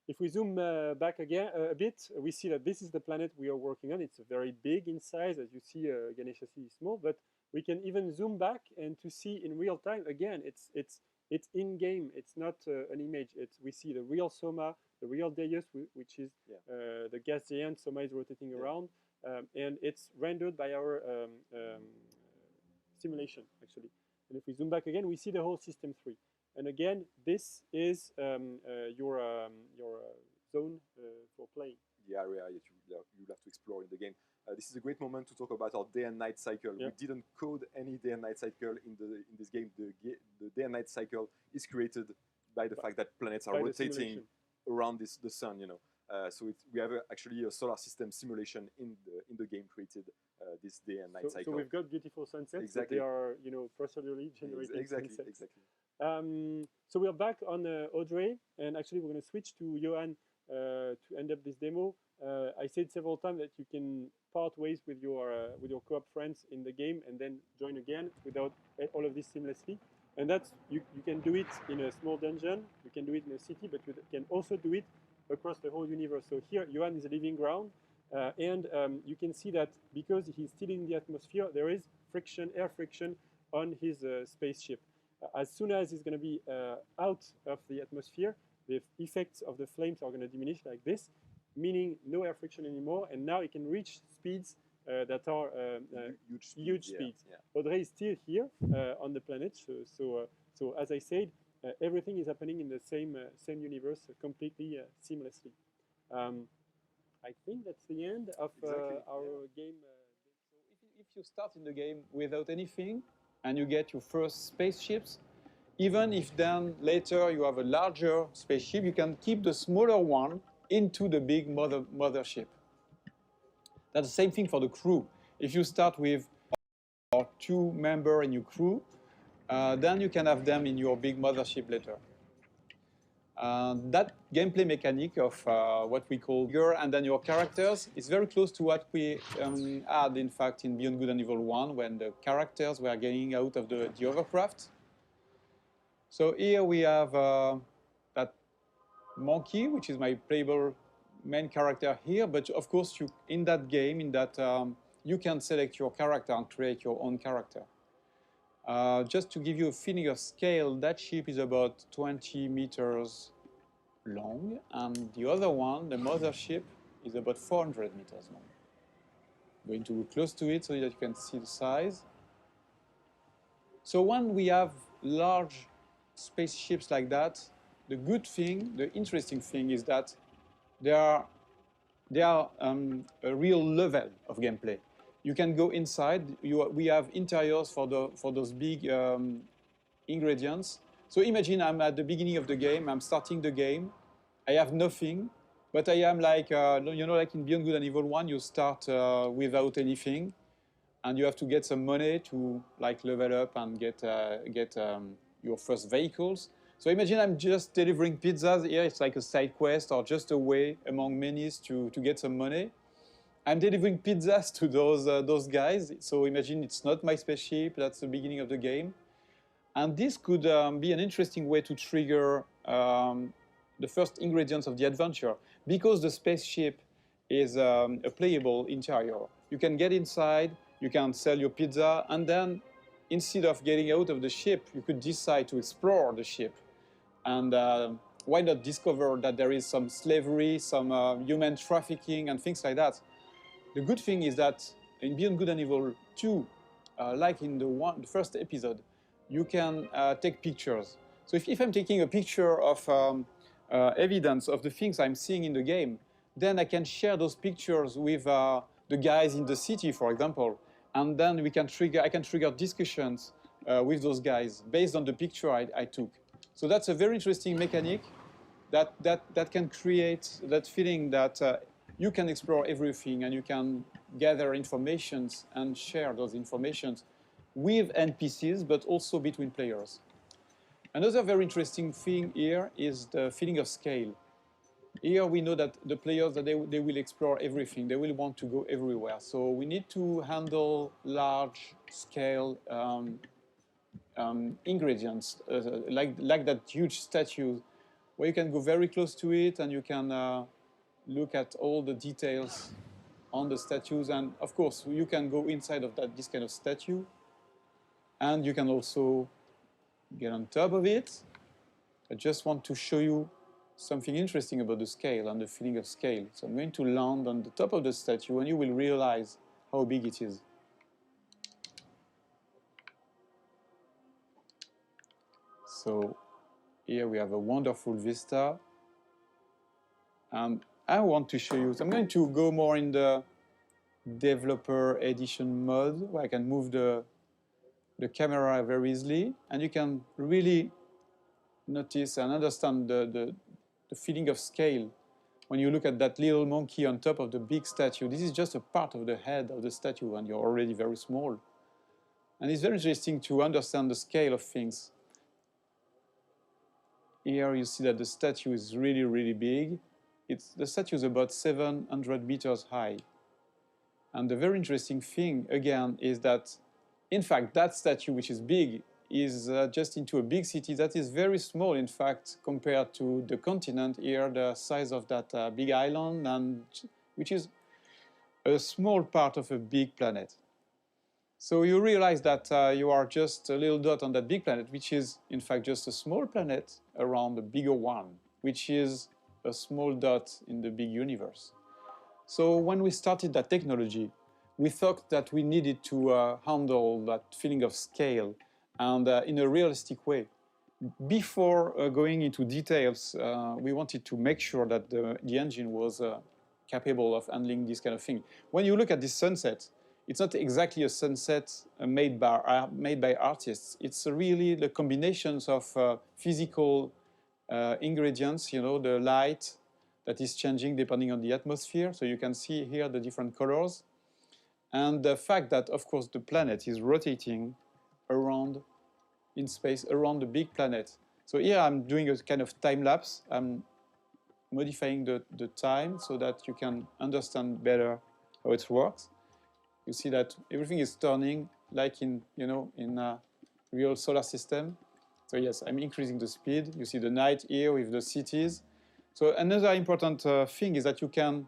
If we zoom back again a bit, we see that this is the planet we are working on. It's very big in size. As you see, Ganesha City is small, but we can even zoom back and to see in real time. Again, it's in-game. It's not an image. We see the real Soma, the real Deus, which is the gas giant Soma is rotating around, and it's rendered by our simulation, actually. And if we zoom back again, we see the whole System 3. And again, this is your zone for playing. The area that you have to explore in the game. This is a great moment to talk about our day and night cycle. We didn't code any day and night cycle in this game. The day and night cycle is created by the fact that planets are rotating around the sun. So we have actually a solar system simulation in the game created this day and night cycle. So we've got beautiful sunsets. Exactly. They are procedurally generated sunsets. Exactly. So we're back on Audrey, and actually we're going to switch to Johan to end up this demo. I said several times that you can part ways with your co-op friends in the game and then join again without all of this seamlessly. And that's you can do it in a small dungeon, you can do it in a city, but you can also do it across the whole universe. So here, Johan is a living ground, and you can see that because he's still in the atmosphere, there is air friction on his spaceship. As soon as he's going to be out of the atmosphere, the effects of the flames are going to diminish like this, meaning no air friction anymore, and now it can reach speeds that are huge speeds. Yeah. Audrey is still here on the planet, so as I said, everything is happening in the same universe completely seamlessly. I think that's the end of our game. If you start in the game without anything, and you get your first spaceships, even if then later you have a larger spaceship, you can keep the smaller one into the big mothership. That's the same thing for the crew. If you start with 2 members in your crew, then you can have them in your big mothership later. That gameplay mechanic of what we call your and then your characters is very close to what we had, in fact, in Beyond Good and Evil 1, when the characters were getting out of the hovercraft. So here we have that monkey, which is my playable main character here, but of course in that game, you can select your character and create your own character. Just to give you a feeling of scale, that ship is about 20 meters long, and the other one, the mothership, is about 400 meters long. I'm going to go close to it so that you can see the size. So when we have large spaceships like that, the good thing, the interesting thing is that there are a real level of gameplay. You can go inside. We have interiors for those big ingredients. So imagine I'm at the beginning of the game. I'm starting the game. I have nothing, but I am like like in Beyond Good and Evil 1, you start without anything, and you have to get some money to like level up and get your first vehicles. So imagine I'm just delivering pizzas here. It's like a side quest or just a way among many to get some money. I'm delivering pizzas to those guys. So imagine it's not my spaceship. That's the beginning of the game. And this could be an interesting way to trigger the first ingredients of the adventure. Because the spaceship is a playable interior. You can get inside, you can sell your pizza, and then instead of getting out of the ship, you could decide to explore the ship. And why not discover that there is some slavery, some human trafficking, and things like that. The good thing is that in Beyond Good and Evil 2, like in the first episode, you can take pictures. So if I'm taking a picture of evidence of the things I'm seeing in the game, then I can share those pictures with the guys in the city, for example, and then I can trigger discussions with those guys based on the picture I took. So that's a very interesting mechanic that can create that feeling that you can explore everything and you can gather informations and share those informations with NPCs, but also between players. Another very interesting thing here is the feeling of scale. Here we know that the players, that they will explore everything. They will want to go everywhere. So we need to handle large-scale ingredients, like that huge statue, where you can go very close to it and you can look at all the details on the statues. And of course, you can go inside of this kind of statue, and you can also get on top of it. I just want to show you something interesting about the scale and the feeling of scale. So I'm going to land on the top of the statue, and you will realize how big it is. So here we have a wonderful vista. And I want to show you, so I'm going to go more in the developer edition mode, where I can move the camera very easily, and you can really notice and understand the feeling of scale when you look at that little monkey on top of the big statue. This is just a part of the head of the statue, and you're already very small. And it's very interesting to understand the scale of things. Here you see that the statue is really, really big. The statue is about 700 meters high. And the very interesting thing, again, is that, in fact, that statue, which is big, is just into a big city that is very small, in fact, compared to the continent here, the size of that big island, and which is a small part of a big planet. So you realize that you are just a little dot on that big planet, which is, in fact, just a small planet around a bigger one, which is a small dot in the big universe. So when we started that technology, we thought that we needed to handle that feeling of scale and in a realistic way. Before going into details, we wanted to make sure that the engine was capable of handling this kind of thing. When you look at this sunset, it's not exactly a sunset made by artists. It's really the combinations of physical ingredients, you know, the light that is changing depending on the atmosphere. So you can see here the different colors. And the fact that, of course, the planet is rotating around in space, around the big planet. So here I'm doing a kind of time lapse. I'm modifying the time so that you can understand better how it works. You see that everything is turning like in a real solar system. So yes, I'm increasing the speed. You see the night here with the cities. So another important thing is that you can,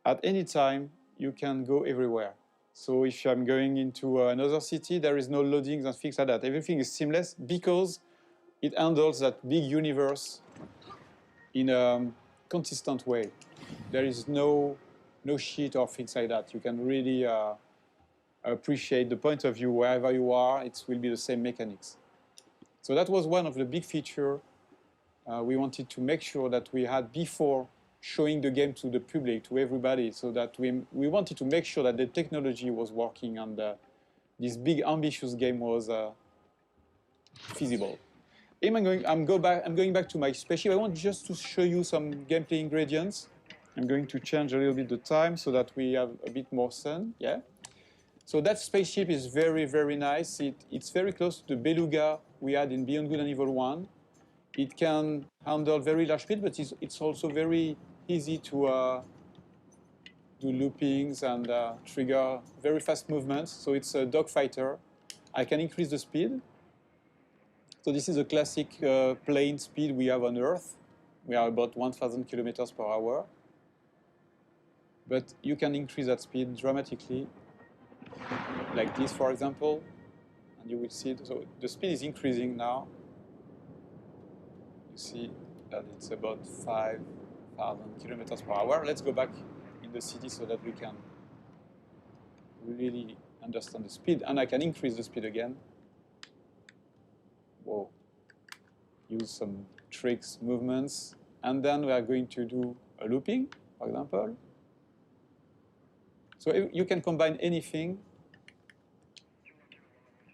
at any time, you can go everywhere. So if I'm going into another city, there is no loadings and things like that. Everything is seamless because it handles that big universe in a consistent way. There is no shit or things like that. You can really appreciate the point of view wherever you are. It will be the same mechanics. So that was one of the big features we wanted to make sure that we had before showing the game to the public, to everybody, so that we wanted to make sure that the technology was working and this big ambitious game was feasible. I'm going back to my spaceship. I want just to show you some gameplay ingredients. I'm going to change a little bit the time so that we have a bit more sun. Yeah. So that spaceship is very, very nice. It's very close to the Beluga we had in Beyond Good and Evil 1. It can handle very large speed, but it's also very easy to do loopings and trigger very fast movements. So it's a dogfighter. I can increase the speed. So this is a classic plane speed we have on Earth. We are about 1,000 kilometers per hour. But you can increase that speed dramatically, like this, for example. And you will see, so the speed is increasing now. You see that it's about 5,000 kilometers per hour. Let's go back in the city so that we can really understand the speed. And I can increase the speed again. Whoa. Use some tricks, movements. And then we are going to do a looping, for example. So you can combine anything,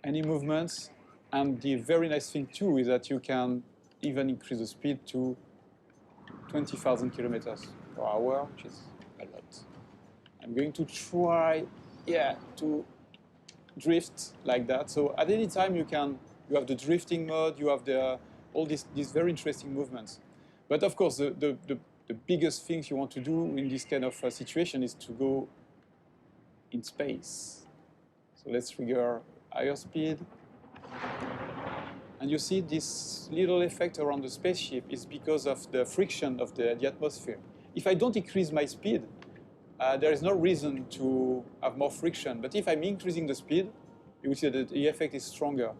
any movements. And the very nice thing too is that you can even increase the speed to 20,000 kilometers per hour, which is a lot. I'm going to try, to drift like that. So at any time you have the drifting mode, you have all these very interesting movements. But of course, the biggest things you want to do in this kind of situation is to go in space. So let's trigger higher speed. And you see this little effect around the spaceship is because of the friction of the atmosphere. If I don't increase my speed, there is no reason to have more friction. But if I'm increasing the speed, you will see that the effect is stronger.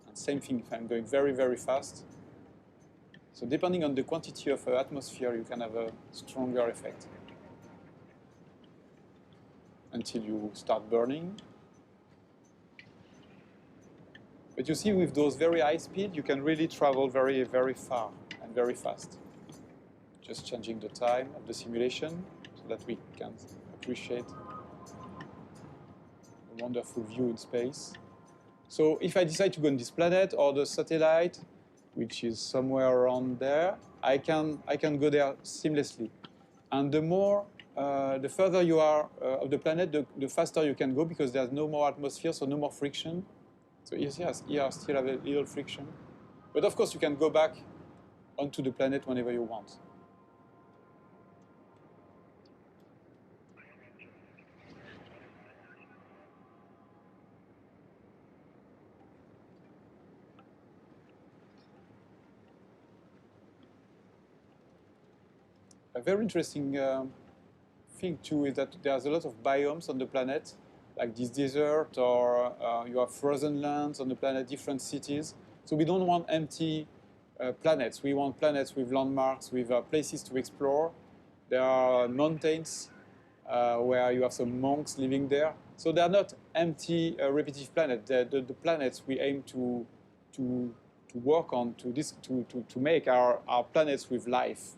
And same thing if I'm going very, very fast. So depending on the quantity of atmosphere, you can have a stronger effect. Until you start burning. But you see, with those very high speed, you can really travel very, very far and very fast. Just changing the time of the simulation so that we can appreciate a wonderful view in space. So if I decide to go on this planet or the satellite, which is somewhere around there, I can go there seamlessly. And the further you are of the planet, the faster you can go because there's no more atmosphere, so no more friction. So yes, here still have a little friction. But of course, you can go back onto the planet whenever you want. A very interesting thing too is that there's a lot of biomes on the planet, like this desert, or you have frozen lands on the planet, different cities. So we don't want empty planets. We want planets with landmarks, with places to explore. There are mountains where you have some monks living there. So they are not empty, repetitive planets. The planets we aim to work on, to make our planets with life.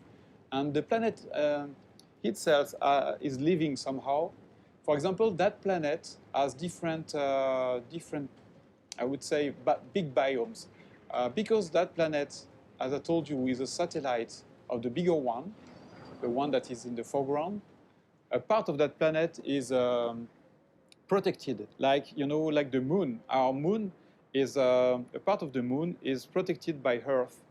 And the planet itself is living somehow. For example, that planet has different, I would say, big biomes. Because that planet, as I told you, is a satellite of the bigger one, the one that is in the foreground. A part of that planet is protected, like the moon. Our moon is a part of the moon is protected by Earth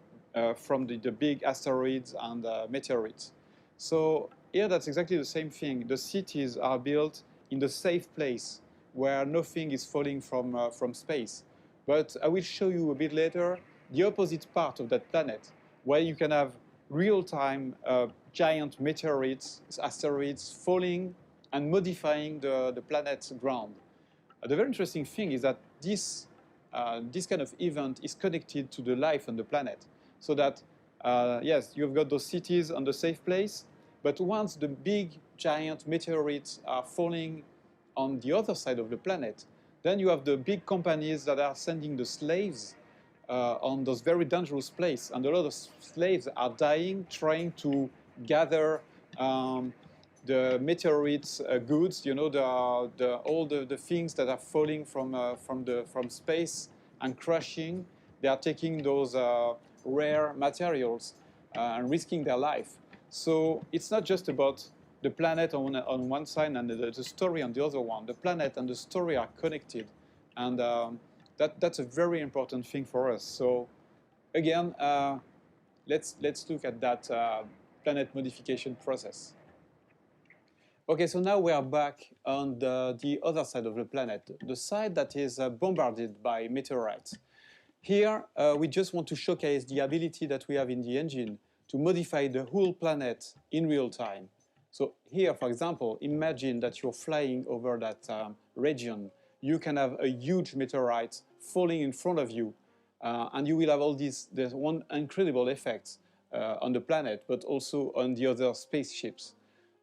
from the big asteroids and meteorites. So here, that's exactly the same thing. The cities are built in the safe place where nothing is falling from space. But I will show you a bit later the opposite part of that planet, where you can have real-time giant meteorites, asteroids falling and modifying the planet's ground. The very interesting thing is that this kind of event is connected to the life on the planet. So that, yes, you've got those cities on the safe place, but once the big giant meteorites are falling on the other side of the planet, then you have the big companies that are sending the slaves on those very dangerous places, and a lot of slaves are dying trying to gather the meteorites goods, you know, all the things that are falling from space and crashing. They are taking those rare materials and risking their life. So it's not just about the planet on one side and the story on the other one. The planet and the story are connected, and that's a very important thing for us. So again, let's look at that planet modification process. Okay, so now we are back on the other side of the planet, the side that is bombarded by meteorites. Here, we just want to showcase the ability that we have in the engine to modify the whole planet in real time. So here, for example, imagine that you're flying over that region. You can have a huge meteorite falling in front of you, and you will have all these one incredible effects on the planet, but also on the other spaceships.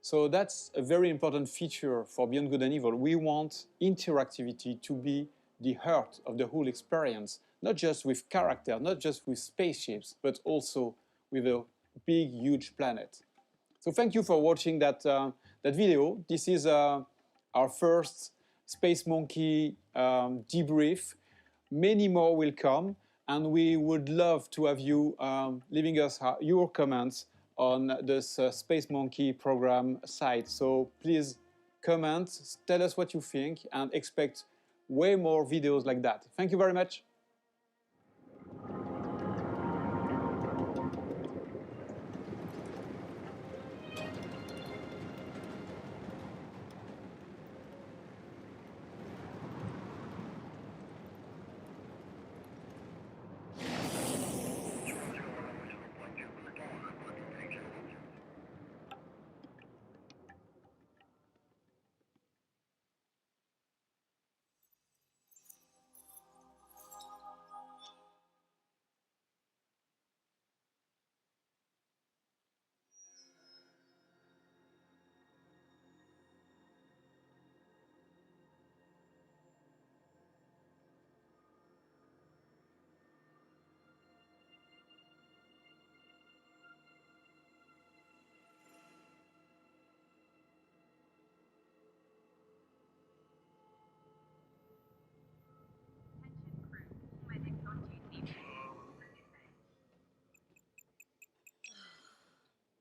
So that's a very important feature for Beyond Good and Evil. We want interactivity to be the heart of the whole experience, not just with character, not just with spaceships, but also with a big, huge planet. So thank you for watching that video. This is our first Space Monkey debrief. Many more will come, and we would love to have you leaving us your comments on this Space Monkey program site. So please comment, tell us what you think, and expect way more videos like that. Thank you very much.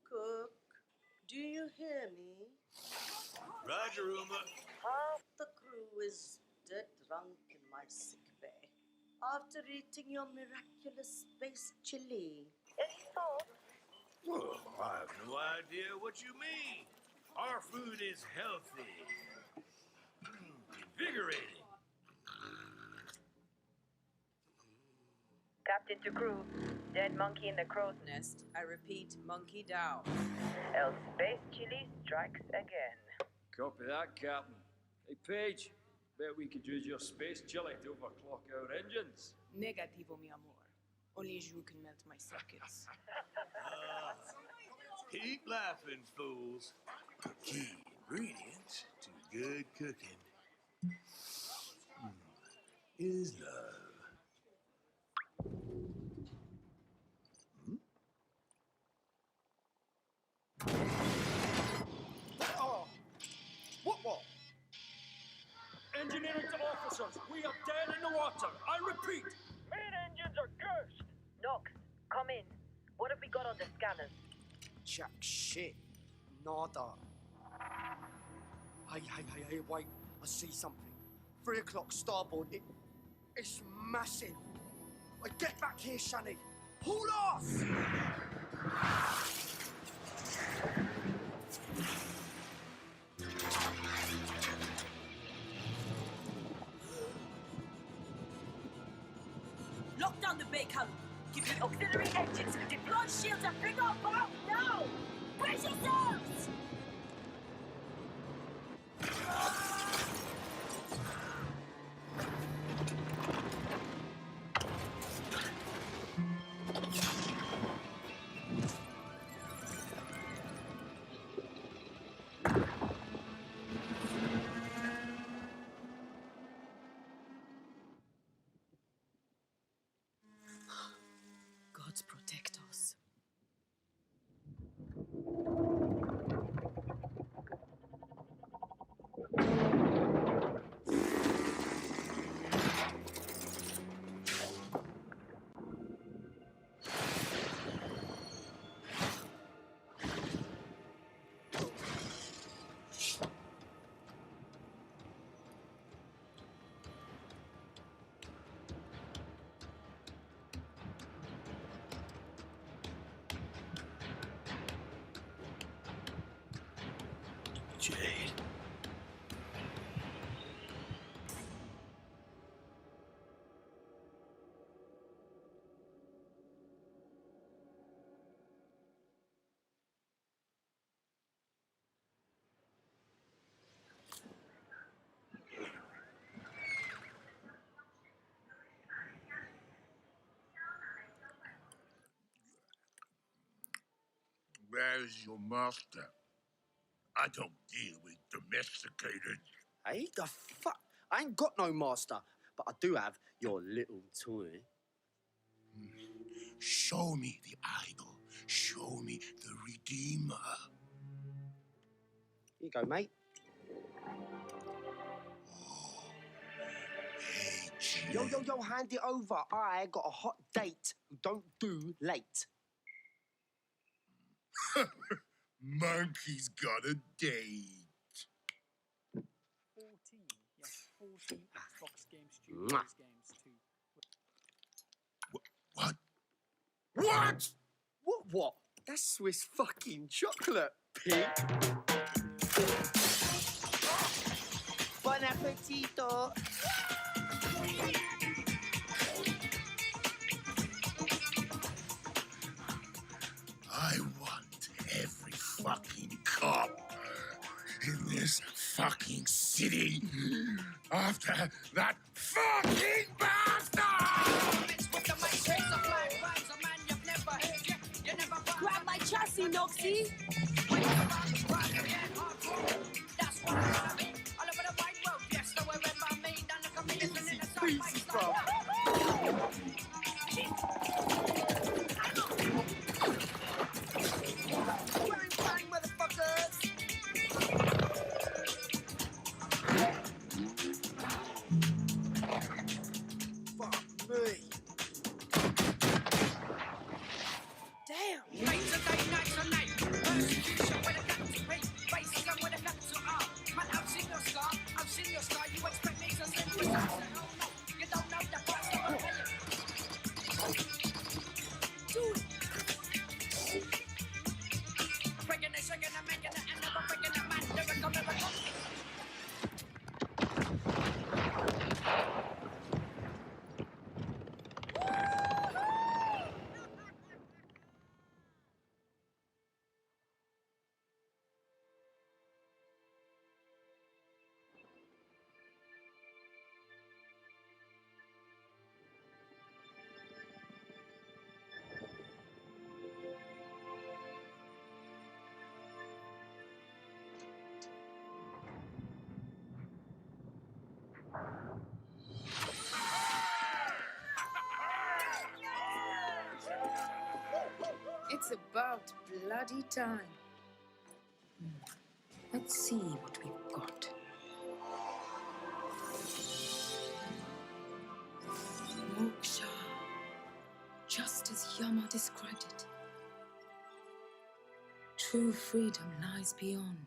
Cook, do you hear me? Roger, Uma. Half the crew is dead drunk in my sick bay after eating your miraculous space chili. Any thoughts? Well, I have no idea what you mean. Our food is healthy, invigorating. Captain to crew, dead monkey in the crow's nest. I repeat, monkey down. El Space Chili strikes again. Copy that, Captain. Hey, Paige, bet we could use your space chili to overclock our engines. Negativo, mi amor. Only you can melt my circuits. Keep laughing, fools. The key ingredient to good cooking is love. Oh! What? Engineering to officers, we are dead in the water. I repeat. Main engines are cursed. Nox, come in. What have we got on the scanners? Jack shit. Nada. Hey, wait. I see something. 3 o'clock starboard. It's massive. Get back here, Shani. Pull off! Lock down the bake hull. Give me auxiliary engines. Deploy shields and bring our boat now! Brace yourselves! Jade. Where's your master? I don't deal with domesticated. Hey, the fuck? I ain't got no master, but I do have your little toy. Show me the idol. Show me the Redeemer. Here you go, mate. Yo, hand it over. I got a hot date. Don't do late. Monkey's got a date. 14, yes, 14 Xbox Game Studios games too. What? What? What? That's Swiss fucking chocolate, pig. Bon appetito. I want every fucking cop in this fucking city after that fucking bastard! Grab my chassis, Noxie! Easy, bro. Bang, motherfuckers! Fuck me. Damn! Nights and day, nights and night. Persecution with a capital P. Racism with a capital R. Man, I've seen your scar. I've seen your scar. You expect me to sympathize? Hell no. You don't know the price of a player. Do it! Breaking it, shaking it, making it, and never breaking it, man. Lyrical, lyrical. It's about bloody time. Let's see what we've got. Moksha. Just as Yama described it. True freedom lies beyond.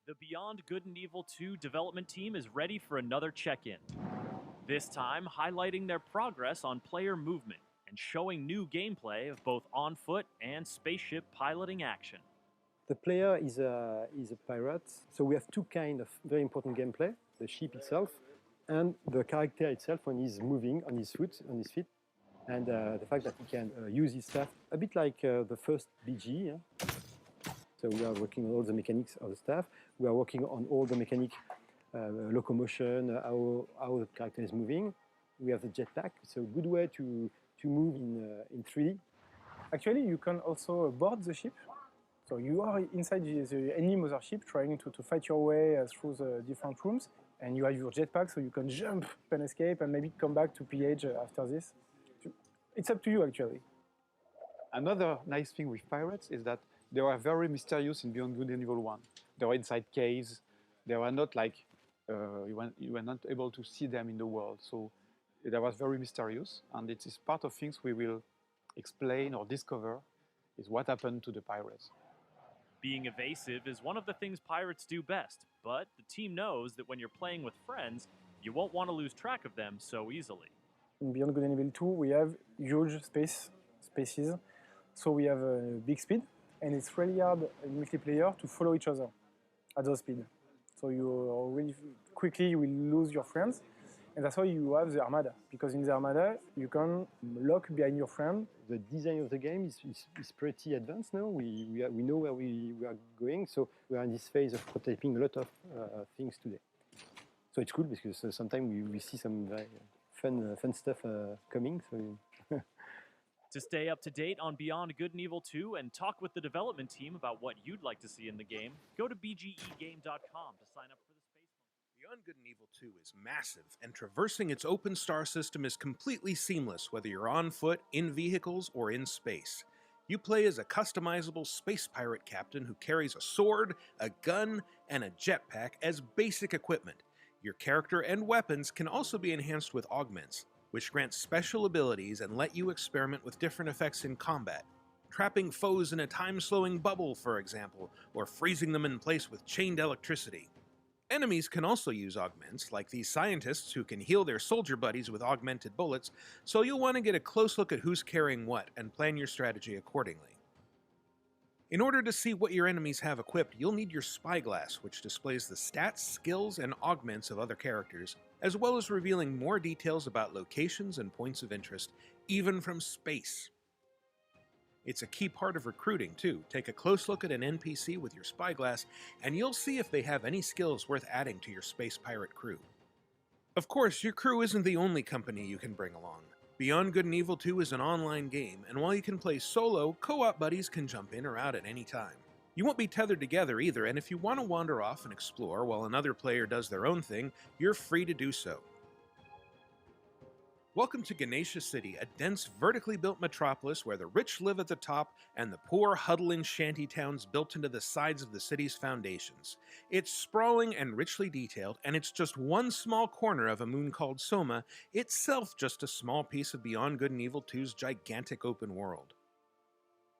The Beyond Good and Evil 2 development team is ready for another check-in. This time, highlighting their progress on player movement and showing new gameplay of both on-foot and spaceship piloting action. The player is a pirate, so we have two kinds of very important gameplay, the ship itself and the character itself when he's moving on his feet, and the fact that he can use his staff, a bit like the first BG. Yeah? So we are working on all the mechanics of the staff. We are working on all the mechanic, locomotion, how the character is moving. We have the jetpack. It's a good way to move in 3D. Actually, you can also board the ship. So you are inside any mothership trying to fight your way through the different rooms. And you have your jetpack, so you can jump and escape and maybe come back to PH after this. It's up to you, actually. Another nice thing with pirates is that they are very mysterious in Beyond Good and Evil 1. They are inside caves. They are not like, you were not able to see them in the world. So that was very mysterious, and it is part of things we will explain or discover is what happened to the pirates. Being evasive is one of the things pirates do best, but the team knows that when you're playing with friends, you won't want to lose track of them so easily. In Beyond Good and Evil 2, we have huge spaces, so we have a big speed, and it's really hard in multiplayer to follow each other at those speed. So you really quickly you will lose your friends, and that's why you have the Armada, because in the Armada you can lock behind your friend. The design of the game is pretty advanced now. We know where we are going, so we are in this phase of prototyping a lot of things today. So it's cool because sometimes we see some very fun stuff coming. So. To stay up to date on Beyond Good and Evil 2 and talk with the development team about what you'd like to see in the game, go to bgegame.com to sign up for the Space Monkey. Beyond Good and Evil 2 is massive, and traversing its open star system is completely seamless whether you're on foot, in vehicles, or in space. You play as a customizable space pirate captain who carries a sword, a gun, and a jetpack as basic equipment. Your character and weapons can also be enhanced with augments, which grant special abilities and let you experiment with different effects in combat. Trapping foes in a time-slowing bubble, for example, or freezing them in place with chained electricity. Enemies can also use augments, like these scientists who can heal their soldier buddies with augmented bullets, so you'll want to get a close look at who's carrying what and plan your strategy accordingly. In order to see what your enemies have equipped, you'll need your spyglass, which displays the stats, skills, and augments of other characters, as well as revealing more details about locations and points of interest, even from space. It's a key part of recruiting, too. Take a close look at an NPC with your spyglass, and you'll see if they have any skills worth adding to your space pirate crew. Of course, your crew isn't the only company you can bring along. Beyond Good and Evil 2 is an online game, and while you can play solo, co-op buddies can jump in or out at any time. You won't be tethered together either, and if you want to wander off and explore while another player does their own thing, you're free to do so. Welcome to Ganesha City, a dense, vertically built metropolis where the rich live at the top and the poor huddle in shanty towns built into the sides of the city's foundations. It's sprawling and richly detailed, and it's just one small corner of a moon called Soma, itself just a small piece of Beyond Good and Evil 2's gigantic open world.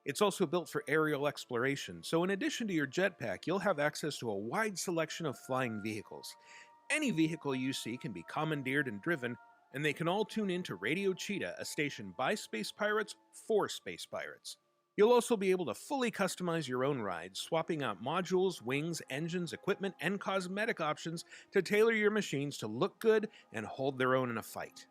It's also built for aerial exploration, so in addition to your jetpack, you'll have access to a wide selection of flying vehicles. Any vehicle you see can be commandeered and driven, and they can all tune in to Radio Cheetah, a station by Space Pirates for Space Pirates. You'll also be able to fully customize your own rides, swapping out modules, wings, engines, equipment, and cosmetic options to tailor your machines to look good and hold their own in a fight.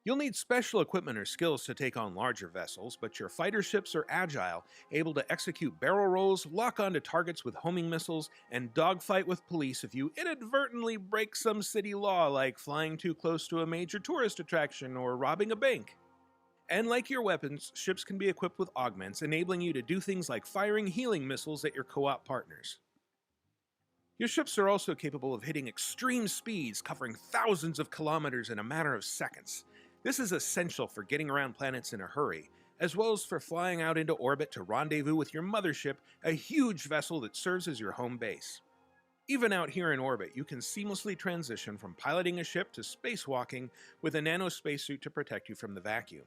You'll need special equipment or skills to take on larger vessels, but your fighter ships are agile, able to execute barrel rolls, lock onto targets with homing missiles, and dogfight with police if you inadvertently break some city law like flying too close to a major tourist attraction or robbing a bank. And like your weapons, ships can be equipped with augments, enabling you to do things like firing healing missiles at your co-op partners. Your ships are also capable of hitting extreme speeds, covering thousands of kilometers in a matter of seconds. This is essential for getting around planets in a hurry, as well as for flying out into orbit to rendezvous with your mothership, a huge vessel that serves as your home base. Even out here in orbit, you can seamlessly transition from piloting a ship to spacewalking with a nano spacesuit to protect you from the vacuum.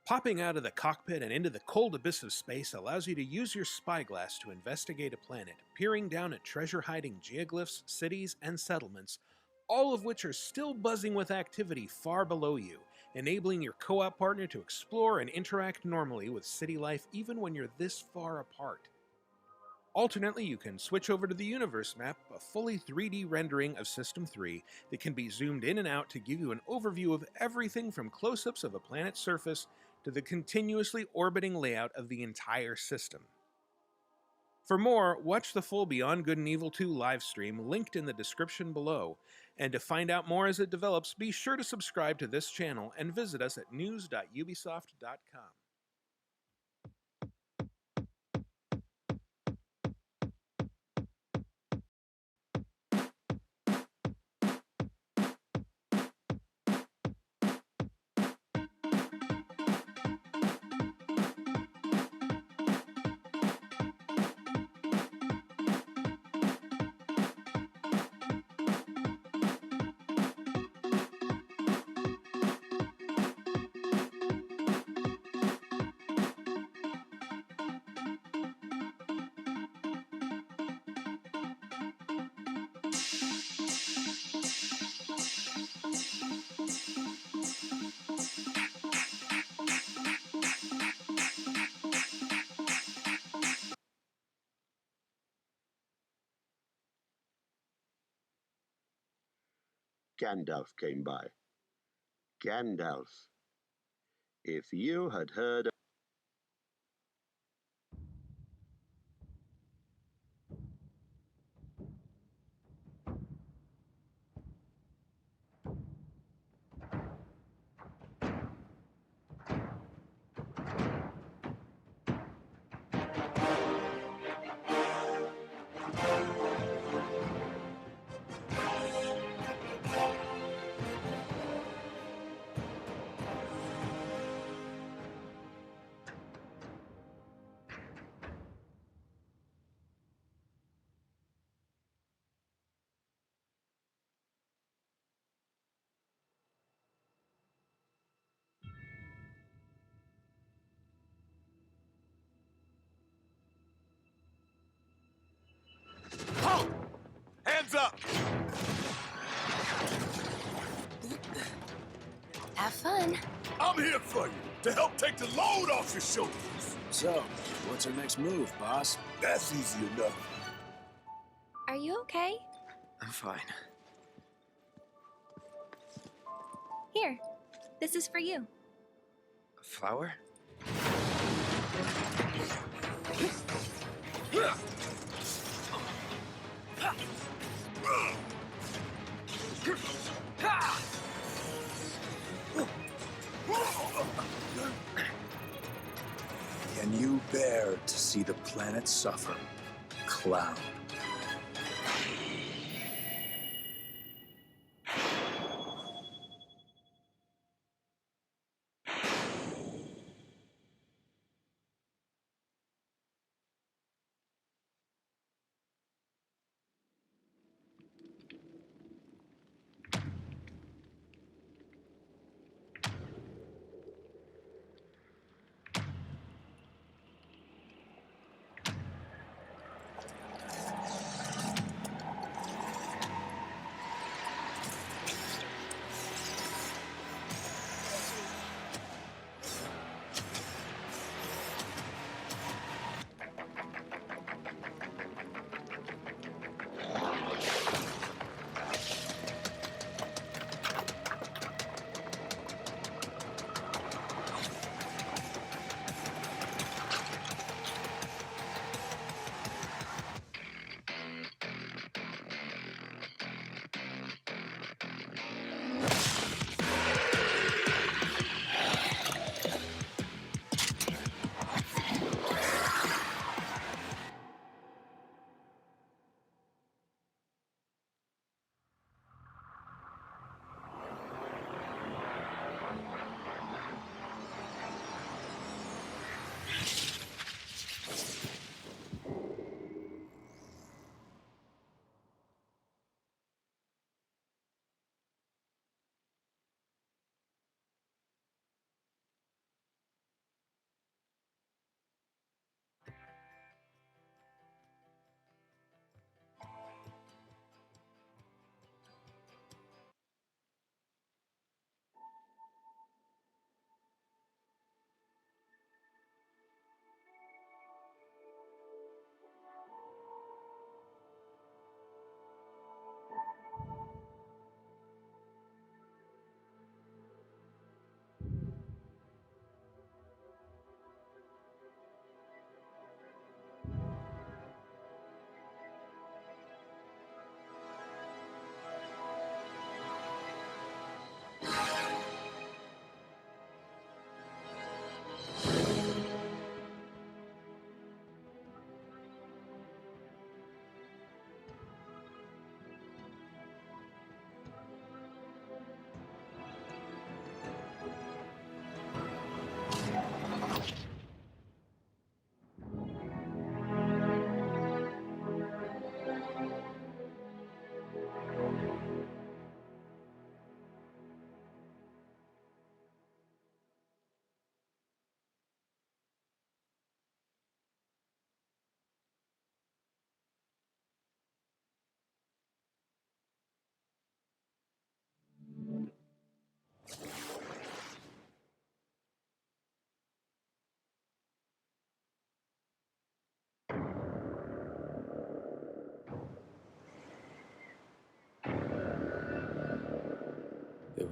Popping out of the cockpit and into the cold abyss of space allows you to use your spyglass to investigate a planet, peering down at treasure-hiding geoglyphs, cities, and settlements, all of which are still buzzing with activity far below you, enabling your co-op partner to explore and interact normally with city life even when you're this far apart. Alternately, you can switch over to the Universe map, a fully 3D rendering of System 3 that can be zoomed in and out to give you an overview of everything from close-ups of a planet's surface to the continuously orbiting layout of the entire system. For more, watch the full Beyond Good and Evil 2 livestream linked in the description below, and to find out more as it develops, be sure to subscribe to this channel and visit us at news.ubisoft.com. Gandalf came by. Gandalf. If you had heard. Halt! Hands up! Have fun. I'm here for you, to help take the load off your shoulders. So, what's our next move, boss? That's easy enough. Are you okay? I'm fine. Here, this is for you. A flower? Can you bear to see the planet suffer, Cloud?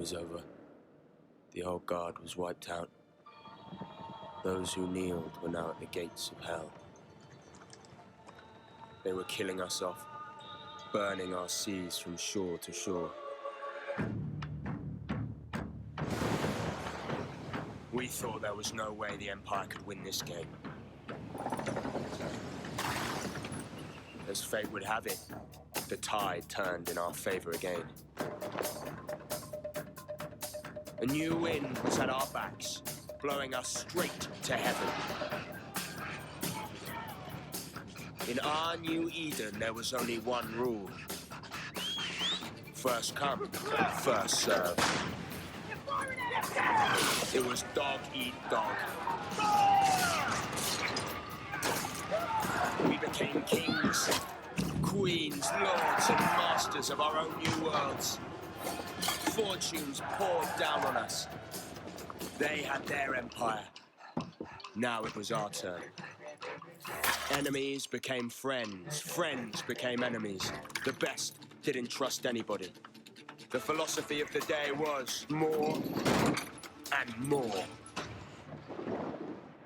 was over. The old guard was wiped out. Those who kneeled were now at the gates of hell. They were killing us off, burning our seas from shore to shore. We thought there was no way the Empire could win this game. As fate would have it, the tide turned in our favor again. A new wind was at our backs, blowing us straight to heaven. In our new Eden, there was only one rule. First come, first serve. It was dog eat dog. We became kings, queens, lords, and masters of our own new worlds. Fortunes poured down on us. They had their empire. Now it was our turn. Enemies became friends. Friends became enemies. The best didn't trust anybody. The philosophy of the day was more and more.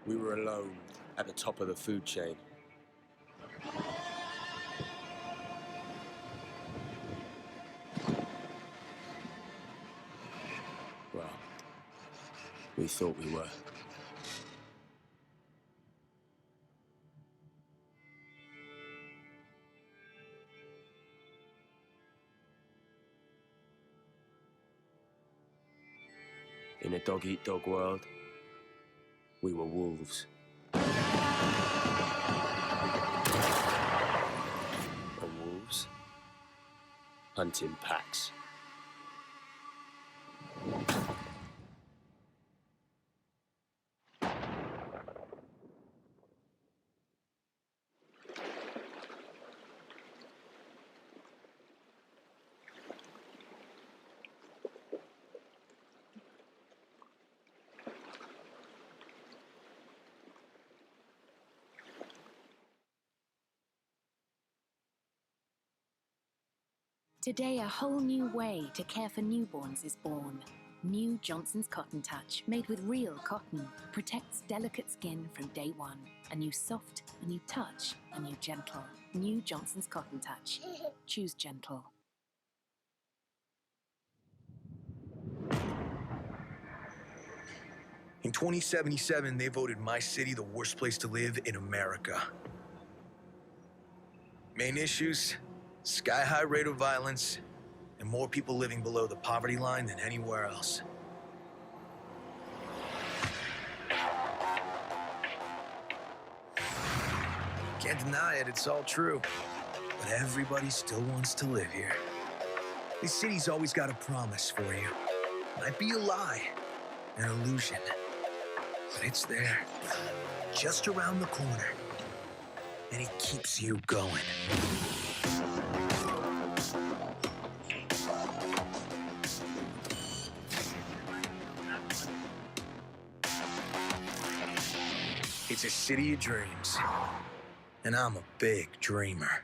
We were alone at the top of the food chain. Well, we thought we were. In a dog-eat-dog world, we were wolves. And wolves hunt in packs. Today, a whole new way to care for newborns is born. New Johnson's Cotton Touch, made with real cotton, protects delicate skin from day one. A new soft, a new touch, a new gentle. New Johnson's Cotton Touch. Choose gentle. In 2077, they voted my city the worst place to live in America. Main issues? Sky-high rate of violence, and more people living below the poverty line than anywhere else. Can't deny it, it's all true. But everybody still wants to live here. This city's always got a promise for you. Might be a lie, an illusion, but it's there, just around the corner. And it keeps you going. It's a city of dreams, and I'm a big dreamer.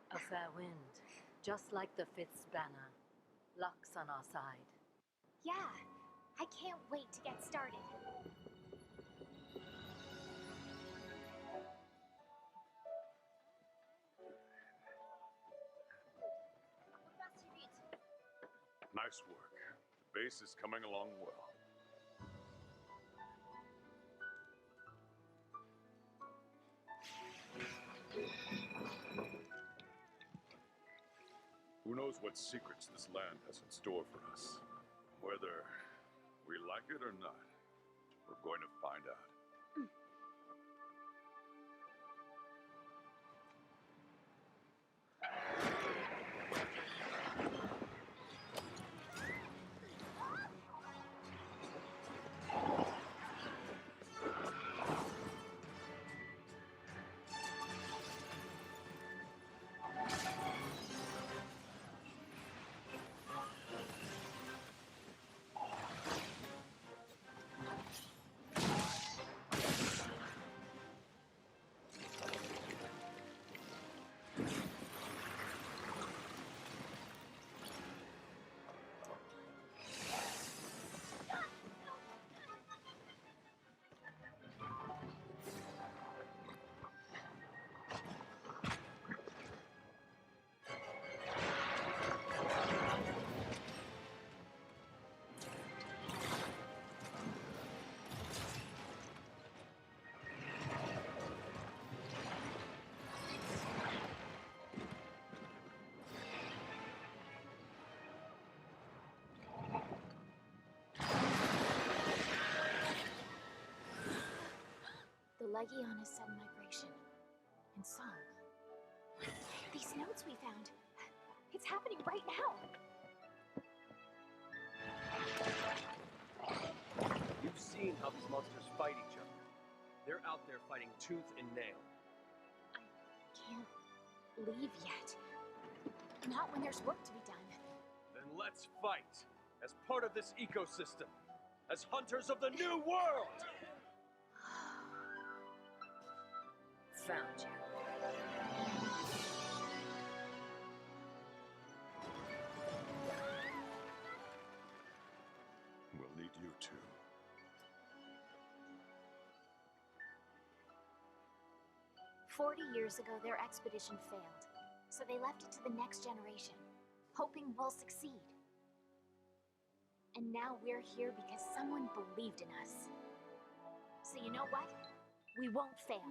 A fair wind, just like the Fifth's banner. Luck's on our side. Yeah, I can't wait to get started. Nice work. The base is coming along well. Who knows what secrets this land has in store for us? Whether we like it or not, we're going to find out. The Legion is sudden migration. And song. These notes we found. It's happening right now. You've seen how these monsters fight each other. They're out there fighting tooth and nail. Can't leave yet. Not when there's work to be done. Then let's fight as part of this ecosystem, as hunters of the new world! Found you. We'll need you too. "40 years ago, their expedition failed, so they left it to the next generation, hoping we'll succeed. And now we're here because someone believed in us. So you know what? We won't fail."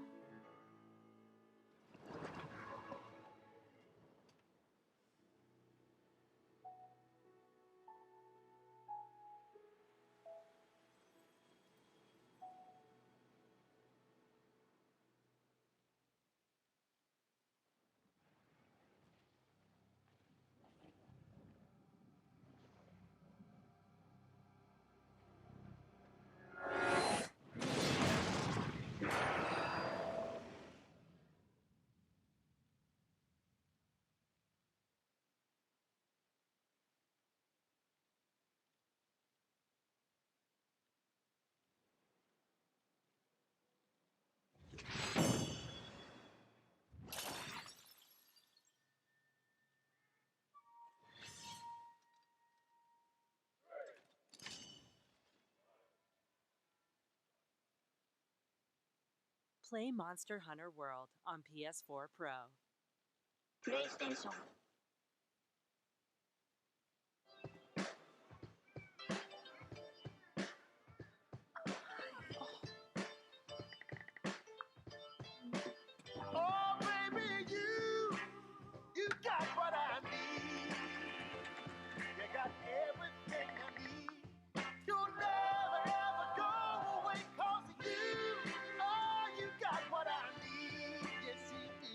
Play Monster Hunter World on PS4 Pro. PlayStation. Oh, baby, you got what I need. You got everything I need. You'll never, ever go away 'cause of you. Oh, you got what I need. Yes, you do.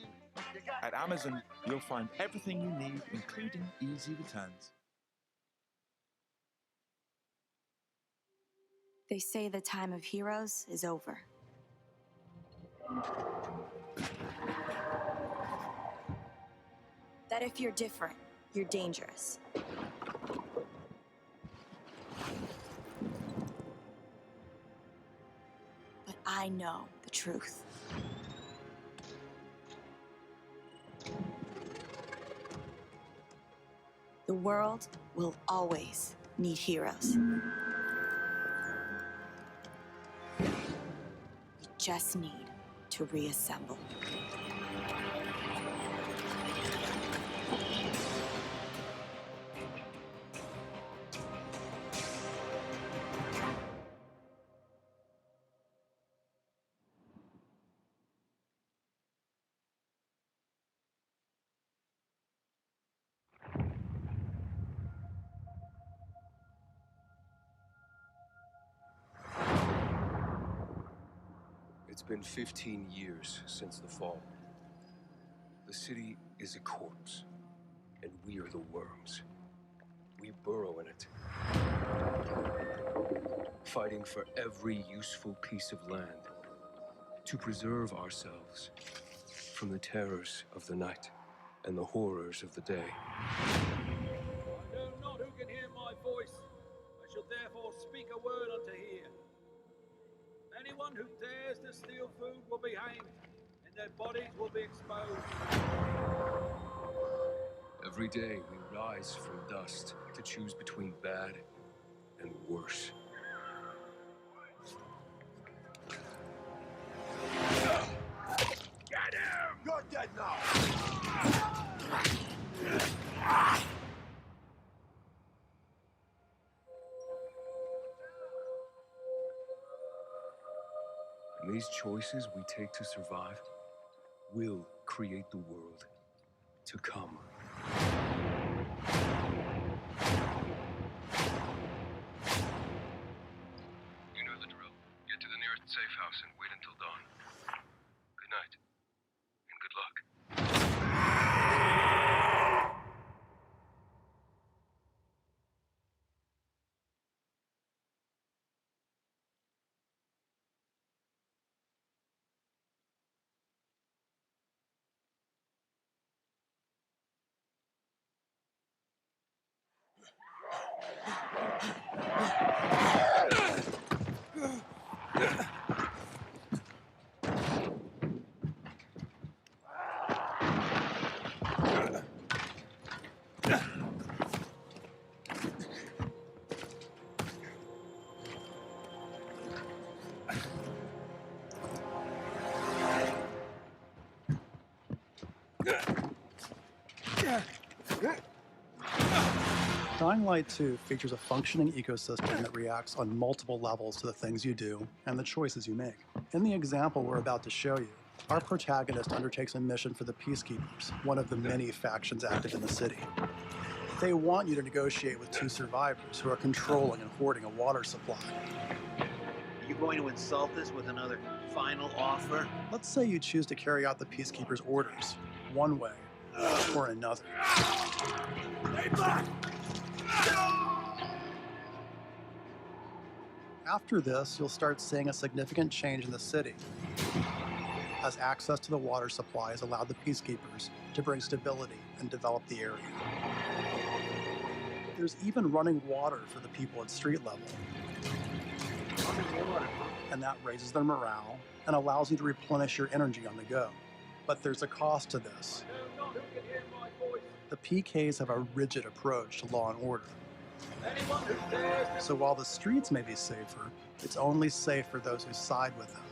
You got At Amazon, you'll find everything you need, including easy returns. They say the time of heroes is over. That if you're different, you're dangerous. But I know the truth. The world will always need heroes. We just need to reassemble. It's been 15 years since the fall. The city is a corpse, and we are the worms. We burrow in it, fighting for every useful piece of land to preserve ourselves from the terrors of the night and the horrors of the day. I know not who can hear my voice. I shall therefore speak a word unto here. Anyone who dares to steal food will be hanged, and their bodies will be exposed. Every day we rise from dust to choose between bad and worse. Get him! You're dead now! And these choices we take to survive will create the world to come. You know the drill. Get to the nearest safe house and wait until dawn. Good night, and good luck. Dying Light 2 features a functioning ecosystem that reacts on multiple levels to the things you do and the choices you make. In the example we're about to show you, our protagonist undertakes a mission for the Peacekeepers, one of the many factions active in the city. They want you to negotiate with two survivors who are controlling and hoarding a water supply. Are you going to insult us with another final offer? Let's say you choose to carry out the Peacekeepers' orders, one way or another. Stay back! After this, you'll start seeing a significant change in the city, as access to the water supply has allowed the Peacekeepers to bring stability and develop the area. There's even running water for the people at street level. And that raises their morale and allows you to replenish your energy on the go. But there's a cost to this. The PKs have a rigid approach to law and order. So while the streets may be safer, it's only safe for those who side with them.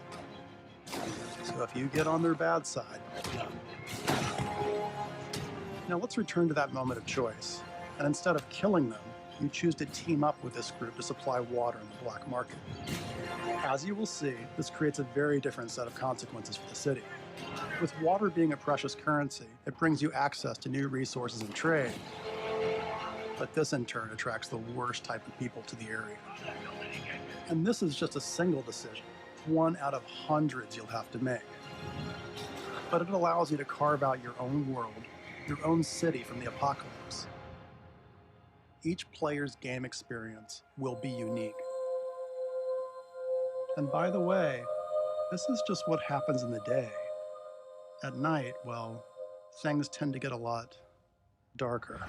So So if you get on their bad side... Now let's return to that moment of choice. And instead of killing them, you choose to team up with this group to supply water in the black market. As you will see, this creates a very different set of consequences for the city. With water being a precious currency, it brings you access to new resources and trade. But this in turn attracts the worst type of people to the area. And this is just a single decision, one out of hundreds you'll have to make. But it allows you to carve out your own world, your own city from the apocalypse. Each player's game experience will be unique. And by the way, this is just what happens in the day. At night, well, things tend to get a lot darker.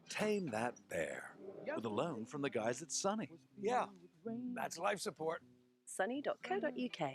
Tame that bear with a loan from the guys at Sunny. Yeah, that's life support. Sunny.co.uk.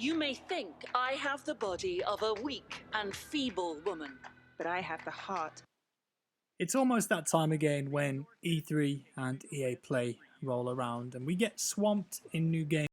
You may think I have the body of a weak and feeble woman, but I have the heart. It's almost that time again when E3 and EA Play roll around and we get swamped in new games.